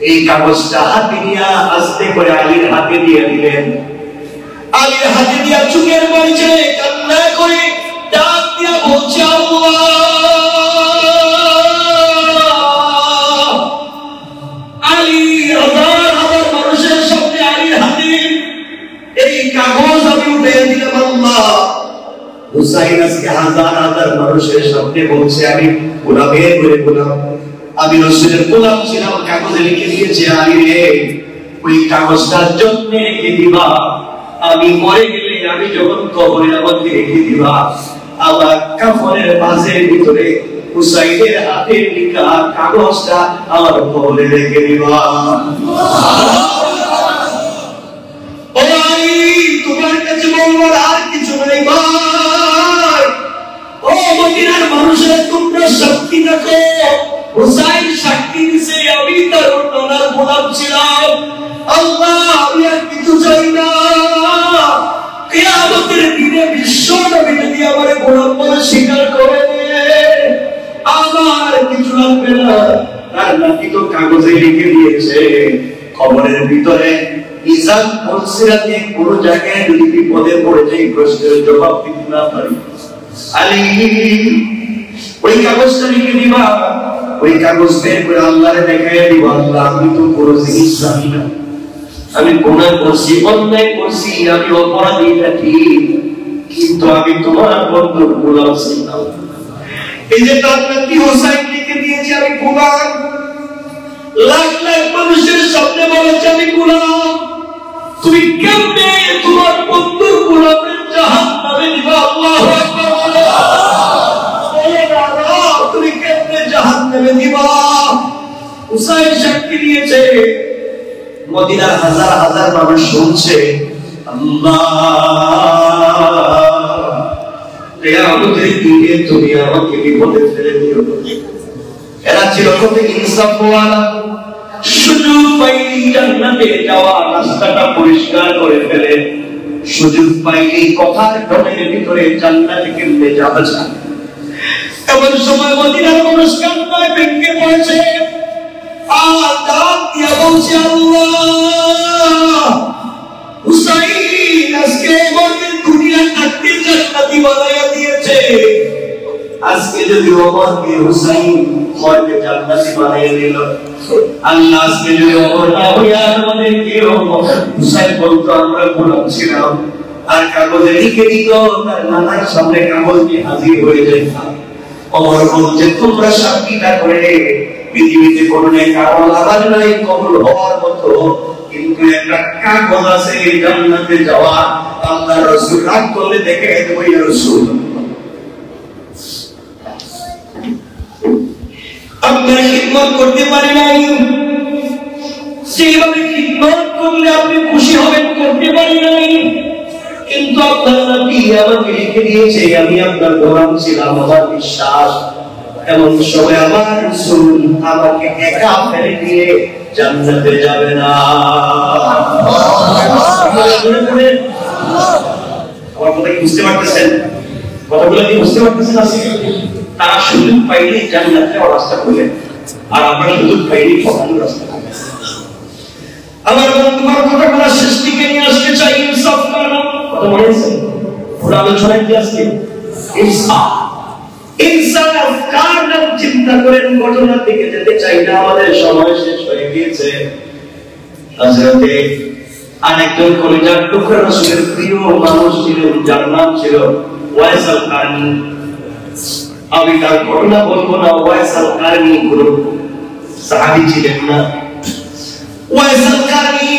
এই কাগজটা হাতে নিয়ে আস্তে করে আলীর হাতে দিয়ে দিলেন। আলীর হাতে দিয়া চোখের পানি ছেড়ে কান্না করে ডাক দিয়া বলছে আল্লাহ আলী, হাজার হাজার মানুষের সামনে আলীর হাতে এই কাগজ আমি উঠে দিলাম আল্লাহ। হুসাইন আজকে হাজার হাজার মানুষের সামনে বলছে আমি গোলামের করে গোলাম, আমি রাসূলের গোলাম ছিলাম, কাগজে লিখে দিয়েছে আলী রে ওই কাগজটার জন্য রেখে দিবা, আমি মরে গেলে আমি যখন কবরে আমাকে রেখে দিবা, আমার কাফনের মাঝের ভিতরে হুসাইনের হাতের লেখা কাগজটা আমার কবরে রেখে দিবা। তোমার কাছে বলবার আর কিছু নেই ভাই। ও মদিনার মানুষের তোমরা সাক্ষী রাখো, হুসাইন সাক্ষী দিছে আমি তার ওনার গোলাম ছিলাম। আল্লাহ আমি আর কিছু চাই না, কিয়ামতের দিনে বিশ্ব নবী যদি আমার গোলাম বলে স্বীকার করে আমার কিছু লাগবে না। আর নাকি তো কাগজে লিখে দিয়েছে খবরের ভিতরে ইজান মুনসিরাতে কোন জায়গায় যদি বিপদে পড়ে যায় প্রশ্নের জবাব দিতে না পারি, আলী ওই কাগজটা লিখে দিবা, ওই কাগজ বের করে আল্লাহরে দেখাইয়া দিবা, আল্লাহ আমি তো কোনো জিনিস জানি না, আমি গুনাহ করছি, অন্যায় করছি, আমি অপরাধী ঠিক, কিন্তু আমি তোমার বন্ধুর গোলাম ছিলাম। এই যে তাকবীর হোসাইন লিখে দিয়েছি আমি গোলাম, লাখ লাখ মানুষের সামনে বলেছে আমি গোলাম, তুমি কেমনে তোমার বন্ধুর গোলামের জাহান্নামে দিবা? আল্লাহু আকবার বলো। তুমি কেমনে জাহান্নামে দিবা? হুসাইন সাক্ষী দিয়েছে, মদিনার হাজার হাজার মানুষ শুনছে। আল্লাহ কিয়ামতের দিনে তুমি আমাকে বিপদে ফেলে দিও। এরা ছিল কত ইনসাফওয়ালা, সুযোগ পাইলেই জান্নাতে যাওয়ার রাস্তাটা পরিষ্কার করে ফেলে, সুযোগ পাইলেই কথার ঢলের ভিতরে জান্নাতে কেমনে যাওয়া যায়। এমন সময় মদিনার মানুষ কান্নায় ভেঙে পড়েছে, আর ডাক দিয়া বলছে আল্লাহ হুসাইন আজকে আমাকে দুনিয়া থাকতে জান্নাতি বানাইয়া দিয়েছে, আজকে যদি ওমরকে হুসাইন মরকে জান্নাতি বানাইয়া দিল, আল্লাহ আজকে যদি ওমর না হইয়া আমাদেরকে হুসাইন বলতো আমরা গোলাম ছিলাম, আর কাগজে লিখে দিত, তার নানার সামনে কাগজ নিয়ে হাজির হয়ে যেতাম। ওমর বলছে তোমরা সাক্ষীটা করে পৃথিবীতে কোনো কারণ আবার নাই কবুল হওয়ার মতো, কিন্তু একটা কাগজ আছে জান্নাতে যাওয়া, আল্লাহর রাসূল রাগ করলে দেখে দেব ইয়া রাসূল আপনার খিদমত করতে পারি নাই, যেভাবে খিদমত করলে আপনি খুশি হবেন করতে পারি নাই, কিন্তু আপনার নবী আমাকে লিখে দিয়েছে আমি আপনার গোলাম ছিলাম, আমার বিশ্বাস। এমন সময় আমার রাসূল আমাকে একা ফেলে দিয়ে জান্নাতে যাবে না। আমার কথা কি বুঝতে পারতেছেন? কথাগুলো কি বুঝতে পারতেছেন? তারা সুযোগ পাইলে জান্নাতে রাস্তা খুলে, আর আমরা সুযোগ পাইলে ফকানোর রাস্তা খুলে। আমার বন্ধুরা কথাগুলো শেষ দিকে নিয়ে আসতে চাই, ইনসাফ করা কথা বলেছেন পুরো আলোচনা কি আজকে ইনসাফ। ইনসাফ কার নাম চিন্তা করেন ঘটনা থেকে যেতে চাই না, আমাদের সময় শেষ হয়ে গিয়েছে। হযরতে আরেকজন কলিজার টুকরা রাসূলের প্রিয় মানুষ ছিলেন, যার নাম ছিল ওয়াইস আল কারনী। আমি তার ঘটনা বলবো না, ওয়াইস আল কারনী কোনো সাহাবী ছিলেন না। ওয়াইস আল কারনী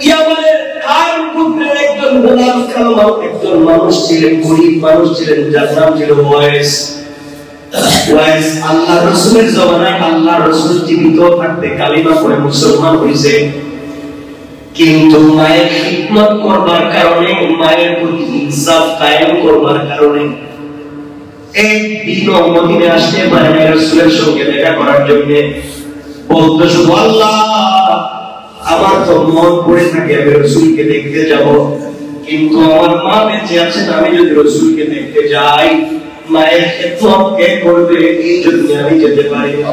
ইয়ামানের কার পুত্রের একজন গোলাম কালাম একজন মানুষ ছিলেন, গরীব মানুষ ছিলেন, যার নাম ছিল ওয়াইস। ওয়াইস আল্লাহর রাসূলের জামানায় আল্লাহর রাসূল জীবিত থাকতে কালিমা পড়ে মুসলমান হয়েছে, কিন্তু মায়ের খিদমত করবার কারণে, মায়ের প্রতি ইনসাফ কায়েম করবার কারণে একদিন মদিনায় আসতে পারে না রাসূলের সঙ্গে দেখা করার জন্য। বলতো শুধু আল্লাহ আমার তো মন পড়ে থাকে আমি রাসূলকে দেখতে যাব, কিন্তু আমার মা বেঁচে আছেন, আমি যদি রাসূলকে দেখতে যাই মায়ের খিদমত কে করবে, এই জন্য আমি যেতে পারি না।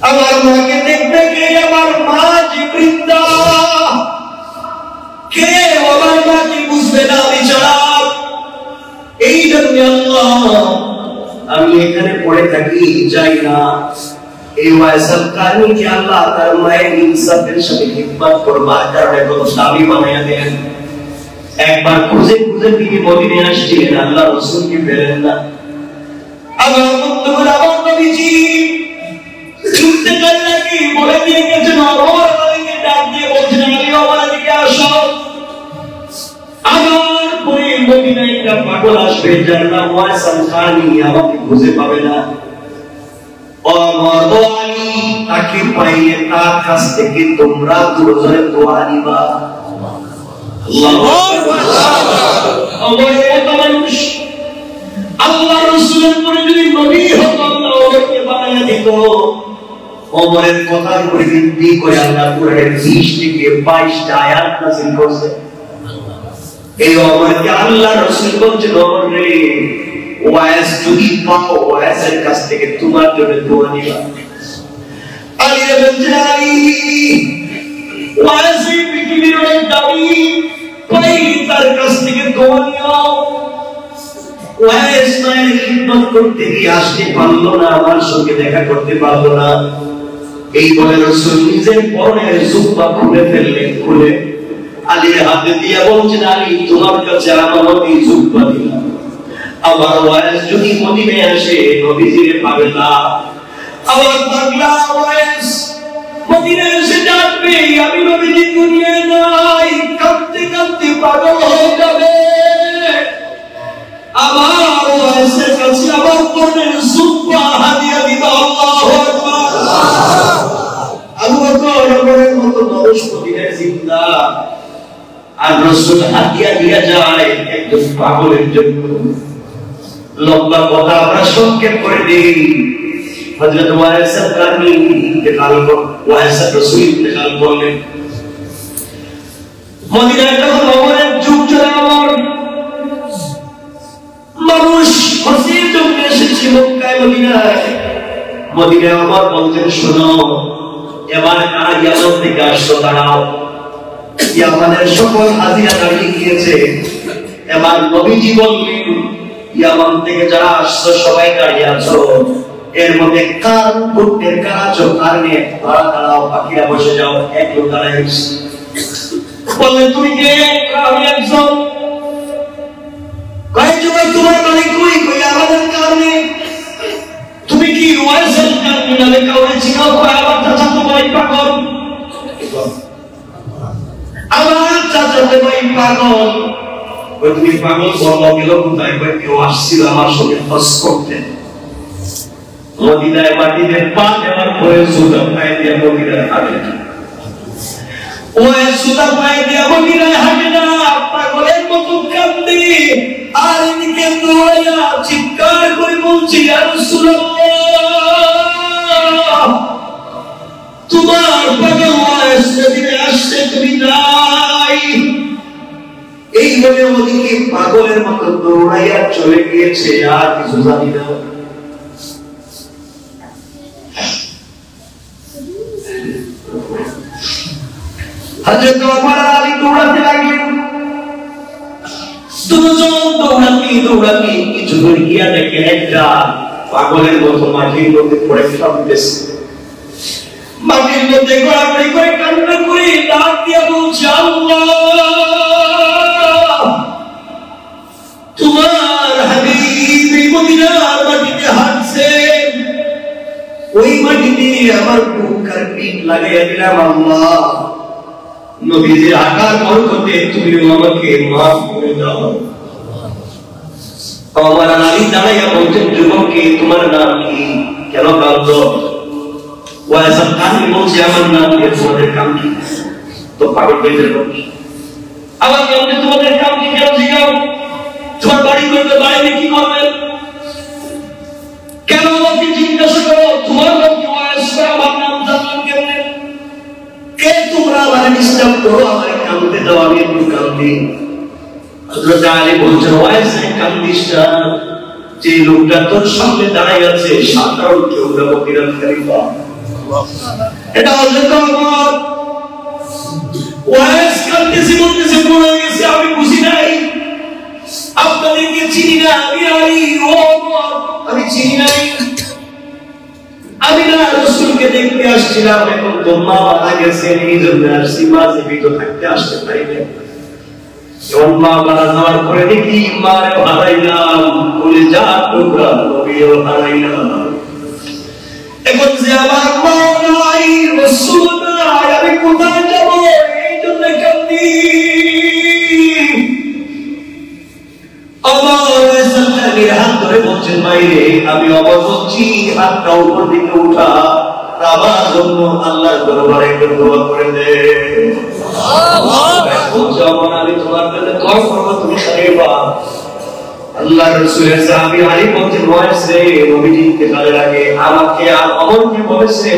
আমার মাকে দেখতে গিয়ে আমার মা যে বৃদ্ধা, কে আমার মাকে বুঝবে না বিচার, এই জন্য আল্লাহ আমি এখানে পড়ে থাকি যাই না। এই ওয়াইসাল কারণে কি আল্লাহ তার মায়ের ইনসাফের সাথে খিদমত করবার কারণে কত দাবি বানায়া দেন। একবার খুঁজে খুঁজে তিনি মদিনায় আসছিলেন, আল্লাহ রাসূলকে পেলেন না। আমার বন্ধুরা আমার নবীজি ছুটতে গেলেন নাকি বলে দিয়ে গেছেন, আমার আলীকে ডাক দিয়ে বলছেন আলী আমার দিকে আসো। পাগল আসবে যার নাম ওয়াইসাল কারনি, আমাকে খুঁজে পাবে না। তাকে পাইলে তার কাছ থেকে তোমরা দুজনে দোয়া নিবা। আল্লাহ রাসূলের পরে যদি নবী হতো আল্লাহ ওকে বানায়া দিত। ওমরের কথার উপরে ভিত্তি করে আল্লাহ কোরআনের 20 থেকে 22টা আয়াত নাযিল করেছে। এই ওমরকে আল্লাহ রাসূল বলছেন, ওমর রে, ওয়াইস যদি পাও ওয়াইসের কাছ থেকে তোমার জন্য দোয়া নিবা। আলী বলছেন, আলী ওয়াইসের পৃথিবীর অনেক দামি, পাই তার কাছ থেকে দোয়া নিও। ওয়াইস মায়ের খিদমত করতে গিয়ে আসতে পারলো না, আমার সঙ্গে দেখা করতে পারলো না। এই বলে রাসূল নিজের পরনের জুব্বা খুলে ফেললেন। খুলে আলীর হাতে দিয়ে বলছেন, আলী তোমার কাছে আমার এই জুব্বা দিলাম। আবার ওয়াইস যদি মদিনায় আসে নবীজিরে পাবে না। আবার পাগলা ওয়াইস মদিনায় এসে ডাকবে, আমি নবীজি দুনিয়ায় নাই, কাঁদতে কাঁদতে পাগল হয়ে যাবে। আবার ওয়াইসের কাছে আবার পরনের জুব্বা হাদিয়া দিবে। আল্লাহু আকবার। আবু বকর ওমরের মতো মানুষ মদিনায় জিন্দা, আর রাসূল হাদিয়া দিয়া যায় একজন পাগলের জন্য। লম্বা কথা আমরা সংক্ষেপ করে দিই। হযরত ওয়াইস কারনি ইন্তেকাল করলেন, ওয়াইস রাসূল ইন্তেকাল করলেন। মদিনায় তখন ওমরের যুগ চলে। ওমর মানুষ হজের জন্য এসেছে মক্কায় মদিনায়। মদিনায় ওমর বলতেন, শোনো এবার কারা ইয়ামান থেকে আসছো দাঁড়াও। ইয়ামানের সকল হাজিরা দাঁড়িয়ে গিয়েছে। এবার নবীজি বললেন, ইয়ামান থেকে যারা আসছো সবাই দাঁড়িয়ে আছো, এর মধ্যে কার বুটের কারাচো কারণে তারা দাঁড়াও, বাকিরা বসে যাও। এক লোক দাঁড়ায় বললেন, তুমি কে? আমি একজন। কয় যুগে তোমার মানে কই? কই আমাদের কারণে। তুমি কি ওয়াইসেল কারণে নামে কাউরে চিনাও? কয় আমার চাচাতো ভাই পাগল। আমার চাচাতো ভাই পাগল। তুমি পাগল বলো গেল কোথায়? কেউ আসছিল আমার সঙ্গে হজ করতে। মদিনায় মাটিতে পা দেওয়ার পরে সুতা পায়ে দিয়ে মদিনায় হাঁটে। ওই সুতা পায়ে দিয়ে মদিনায় হাঁটে না, পাগলের মতো কান্দে। আর এদিকে দৌড়াইয়া চিৎকার করে বলছে, ইয়া রাসূলুল্লাহ, তোমার পাগল ওয়াইস মদিনায় আসছে, তুমি নাই। এই বলে ওদিকে পাগলের মতো দৌড়াইয়া চলে গিয়েছে। আর কিছু জানি না। হযরত ওমর আর আলী দৌড়াতে লাগলেন। দুজন দৌড়াতে কিছু দূর গিয়া দেখে একটা পাগলের মতো মাটির মধ্যে পড়ে কাঁদতেছে। মাটির মধ্যে গড়াগড়ি করে কান্না করে ডাক দিয়া বলছে, আল্লাহ, তোমার হাবিব এই মদিনার মাটিতে হাঁটছে, ওই মাটিতে আমার বুক আর পিঠ লাগাইয়া দিলাম। আল্লাহ, নবীজির আকার বরকতে তুমি আমাকে মাফ করে দাও। ওমর আলী দাঁড়াইয়া বলছেন, যুবককে তোমার নাম কি? কেন কাঁদছো? ওয়াইস কারনি বলছে, আমার নাম কি? তোমাদের কাম কি? তো পাগল হয়ে যাবে। আবার বলছে, তোমাদের কাম কি? কেন জিজ্ঞাও? তোমার বাড়ি করবে, বাড়িতে কি করবে? কেন আমাকে জিজ্ঞাসা করো? তোমার নাম কি? ওয়াইস, আমার নাম জানলাম কেমনে? কে তোমরা আমার ডিস্টার্ব করো? আমার কামতে দাও, আমি একটু কামতে। হযরত আলী বলছেন, ওয়াইস কান্দিস না, যে লোকটা তোর সামনে দাঁড়ায় আছে সাধারণ কেউ না, মদিনার খলিফা। এটা হযরত ওমর। ওয়াইস কান্দিছে, বলতেছে, পড়ে গেছে, আমি বুঝি নাই, আপনাদেরকে চিনি না, আমি আলী ওমর, আমি চিনি নাই। আমি না রাসূলকে দেখতে আসছিলাম, এখন তো মা মারা গেছেন, এই জন্য আসছি, মা জীবিত থাকতে আসতে পারি না। যখন মা মারা যাওয়ার পরে দেখি মারে হারাইলাম, বলে যা টুকরা নবীও হারাইলাম। এখন যে আমার মা নাই, রাসূল নাই, আমি কোথায় যাব? এই জন্য কান্দি। আমার মসজিদ বাইরে আমি অবশ্যই হাতটা উপর দিকে উঠা আমার জন্য আল্লাহর দরবারে একটু দোয়া করে দে। যখন আমি তোমার জন্য দোয়া করবো তুমি সারিবা। আল্লাহ রাসূলের সাহাবী আলী বলতেন বয়সে নবীজি ইন্তেকালের আগে আমাকে আর অমরকে বলেছে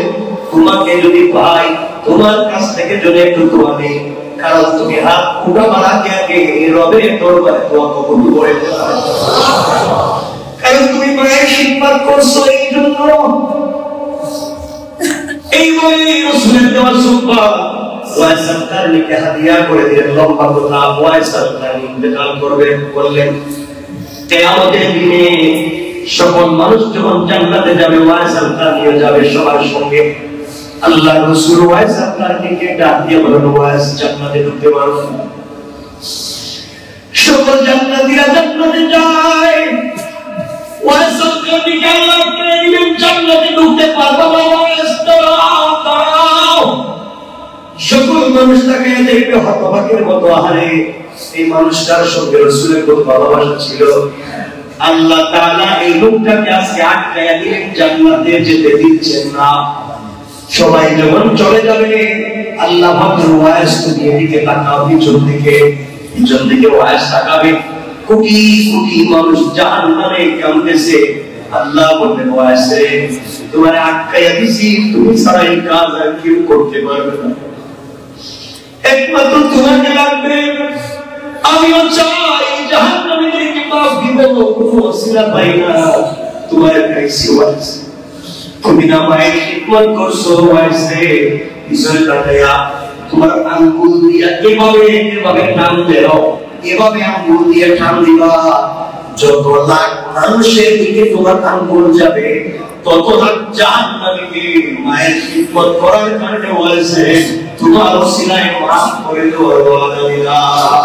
তোমাকে যদি পাই তোমার কাছ থেকে যদি একটু দোয়া নেই, কারণ তুমি হাত উঠাবার আগে আগে রবের দরবারে দোয়া কবুল করে দাও, কারণ তুমি মায়ের খিদমত করছো। এই জন্য এই বলে রাসূলের দেওয়া সুবহান ওয়াইস সরকারকে হাদিয়া করে দিলেন। লম্বা কথা, ওয়াইস সরকার ইন্তেকাল করবেন বললেন কিয়ামতের দিনে সকল মানুষ যখন জান্নাতে যাবে ওয়াইস সরকার নিয়ে যাবে সবার সঙ্গে। আল্লাহ রাসূল ওয়াইস সরকারকে ডাক দিয়ে বলেন ওয়াইস জান্নাতে ঢুকতে পারো। সকল জান্নাতীরা জান্নাতে যায়, ওয়াইস সরকারকে আল্লাহ প্রেমের জান্নাতে ঢুকতে পারবে না। ওয়াইস দাঁড়াও, সকল মানুষ তাকে দেখবে হতবাকের মতো। আহারে এই মানুষটার সঙ্গে রাসূলের কত ভালোবাসা ছিল। আল্লাহ তাআলা এই লোকটাকে আজকে আটকায়া দিলেন, জান্নাতে যেতে দিচ্ছেন না। সবাই যখন চলে যাবে আল্লাহ ভাবছেন ওয়াইস তুমি এদিকে তাকাও, পিছন দিকে ওয়াইস তাকাবে। কোটি কোটি মানুষ জাহান্নামে কাঁদতেছে। আল্লাহ বললেন ওয়াইস রে তোমার আটকায়া দিছি, তুমি ছাড়া এই কাজ আর কেউ করতে পারবে না, একমাত্র তোমাকে লাগবে। আমিও চাই জাহান্নামীদেরকে মাফ দিব, কোনো ওসিলা পাই না, তোমার কাছে ওয়াইস তুমি না মায়ের খিদমত করছো। ওয়াইস রে পিছনে তাকায়া তোমার আঙ্গুল দিয়া এভাবে টান দাও, এভাবে আঙ্গুল দিয়ে টান দিবা। যত লাখ মানুষের দিকে তোমার আঙ্গুল যাবে তত লাখ জাহান্নামীকে মায়ের খিদমত করার কারণে বলেছে তোমার ওসিলায় মাফ করে দেওয়ার ওয়াদা দিলাম।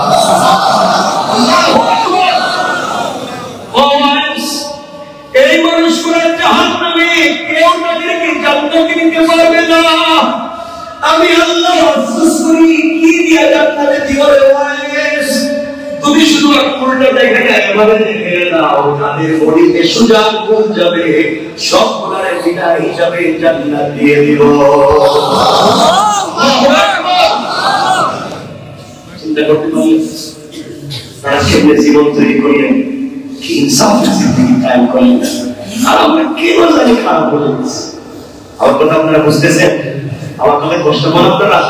এই মানুষগুলো জাহান্নামী, কেউ তাদেরকে জান্নাতে নিতে পারবে না। আমি আল্লাহ আফসোস করি কি দিয়ে জান্নাতে দিব রে ওয়াইস। তুমি শুধু আঙ্গুলটা দেখে এভাবে দেখে নাও, তাদের বডিতে সোজা আঙ্গুল যাবে, সব গুনাহের বিদায় হিসাবে জান্নাত দিয়ে দিব। চিন্তা করতে পারলেন তারা কেমনে জীবন তৈরি করলেন, কি ইনসাফের জিন্দেগি কায়েম করলেন। আর আমরা কেন জানি খারাপ বলে দিচ্ছি। আমার কথা আপনারা বুঝতেছেন? আমার কথা কষ্ট পান আপনারা?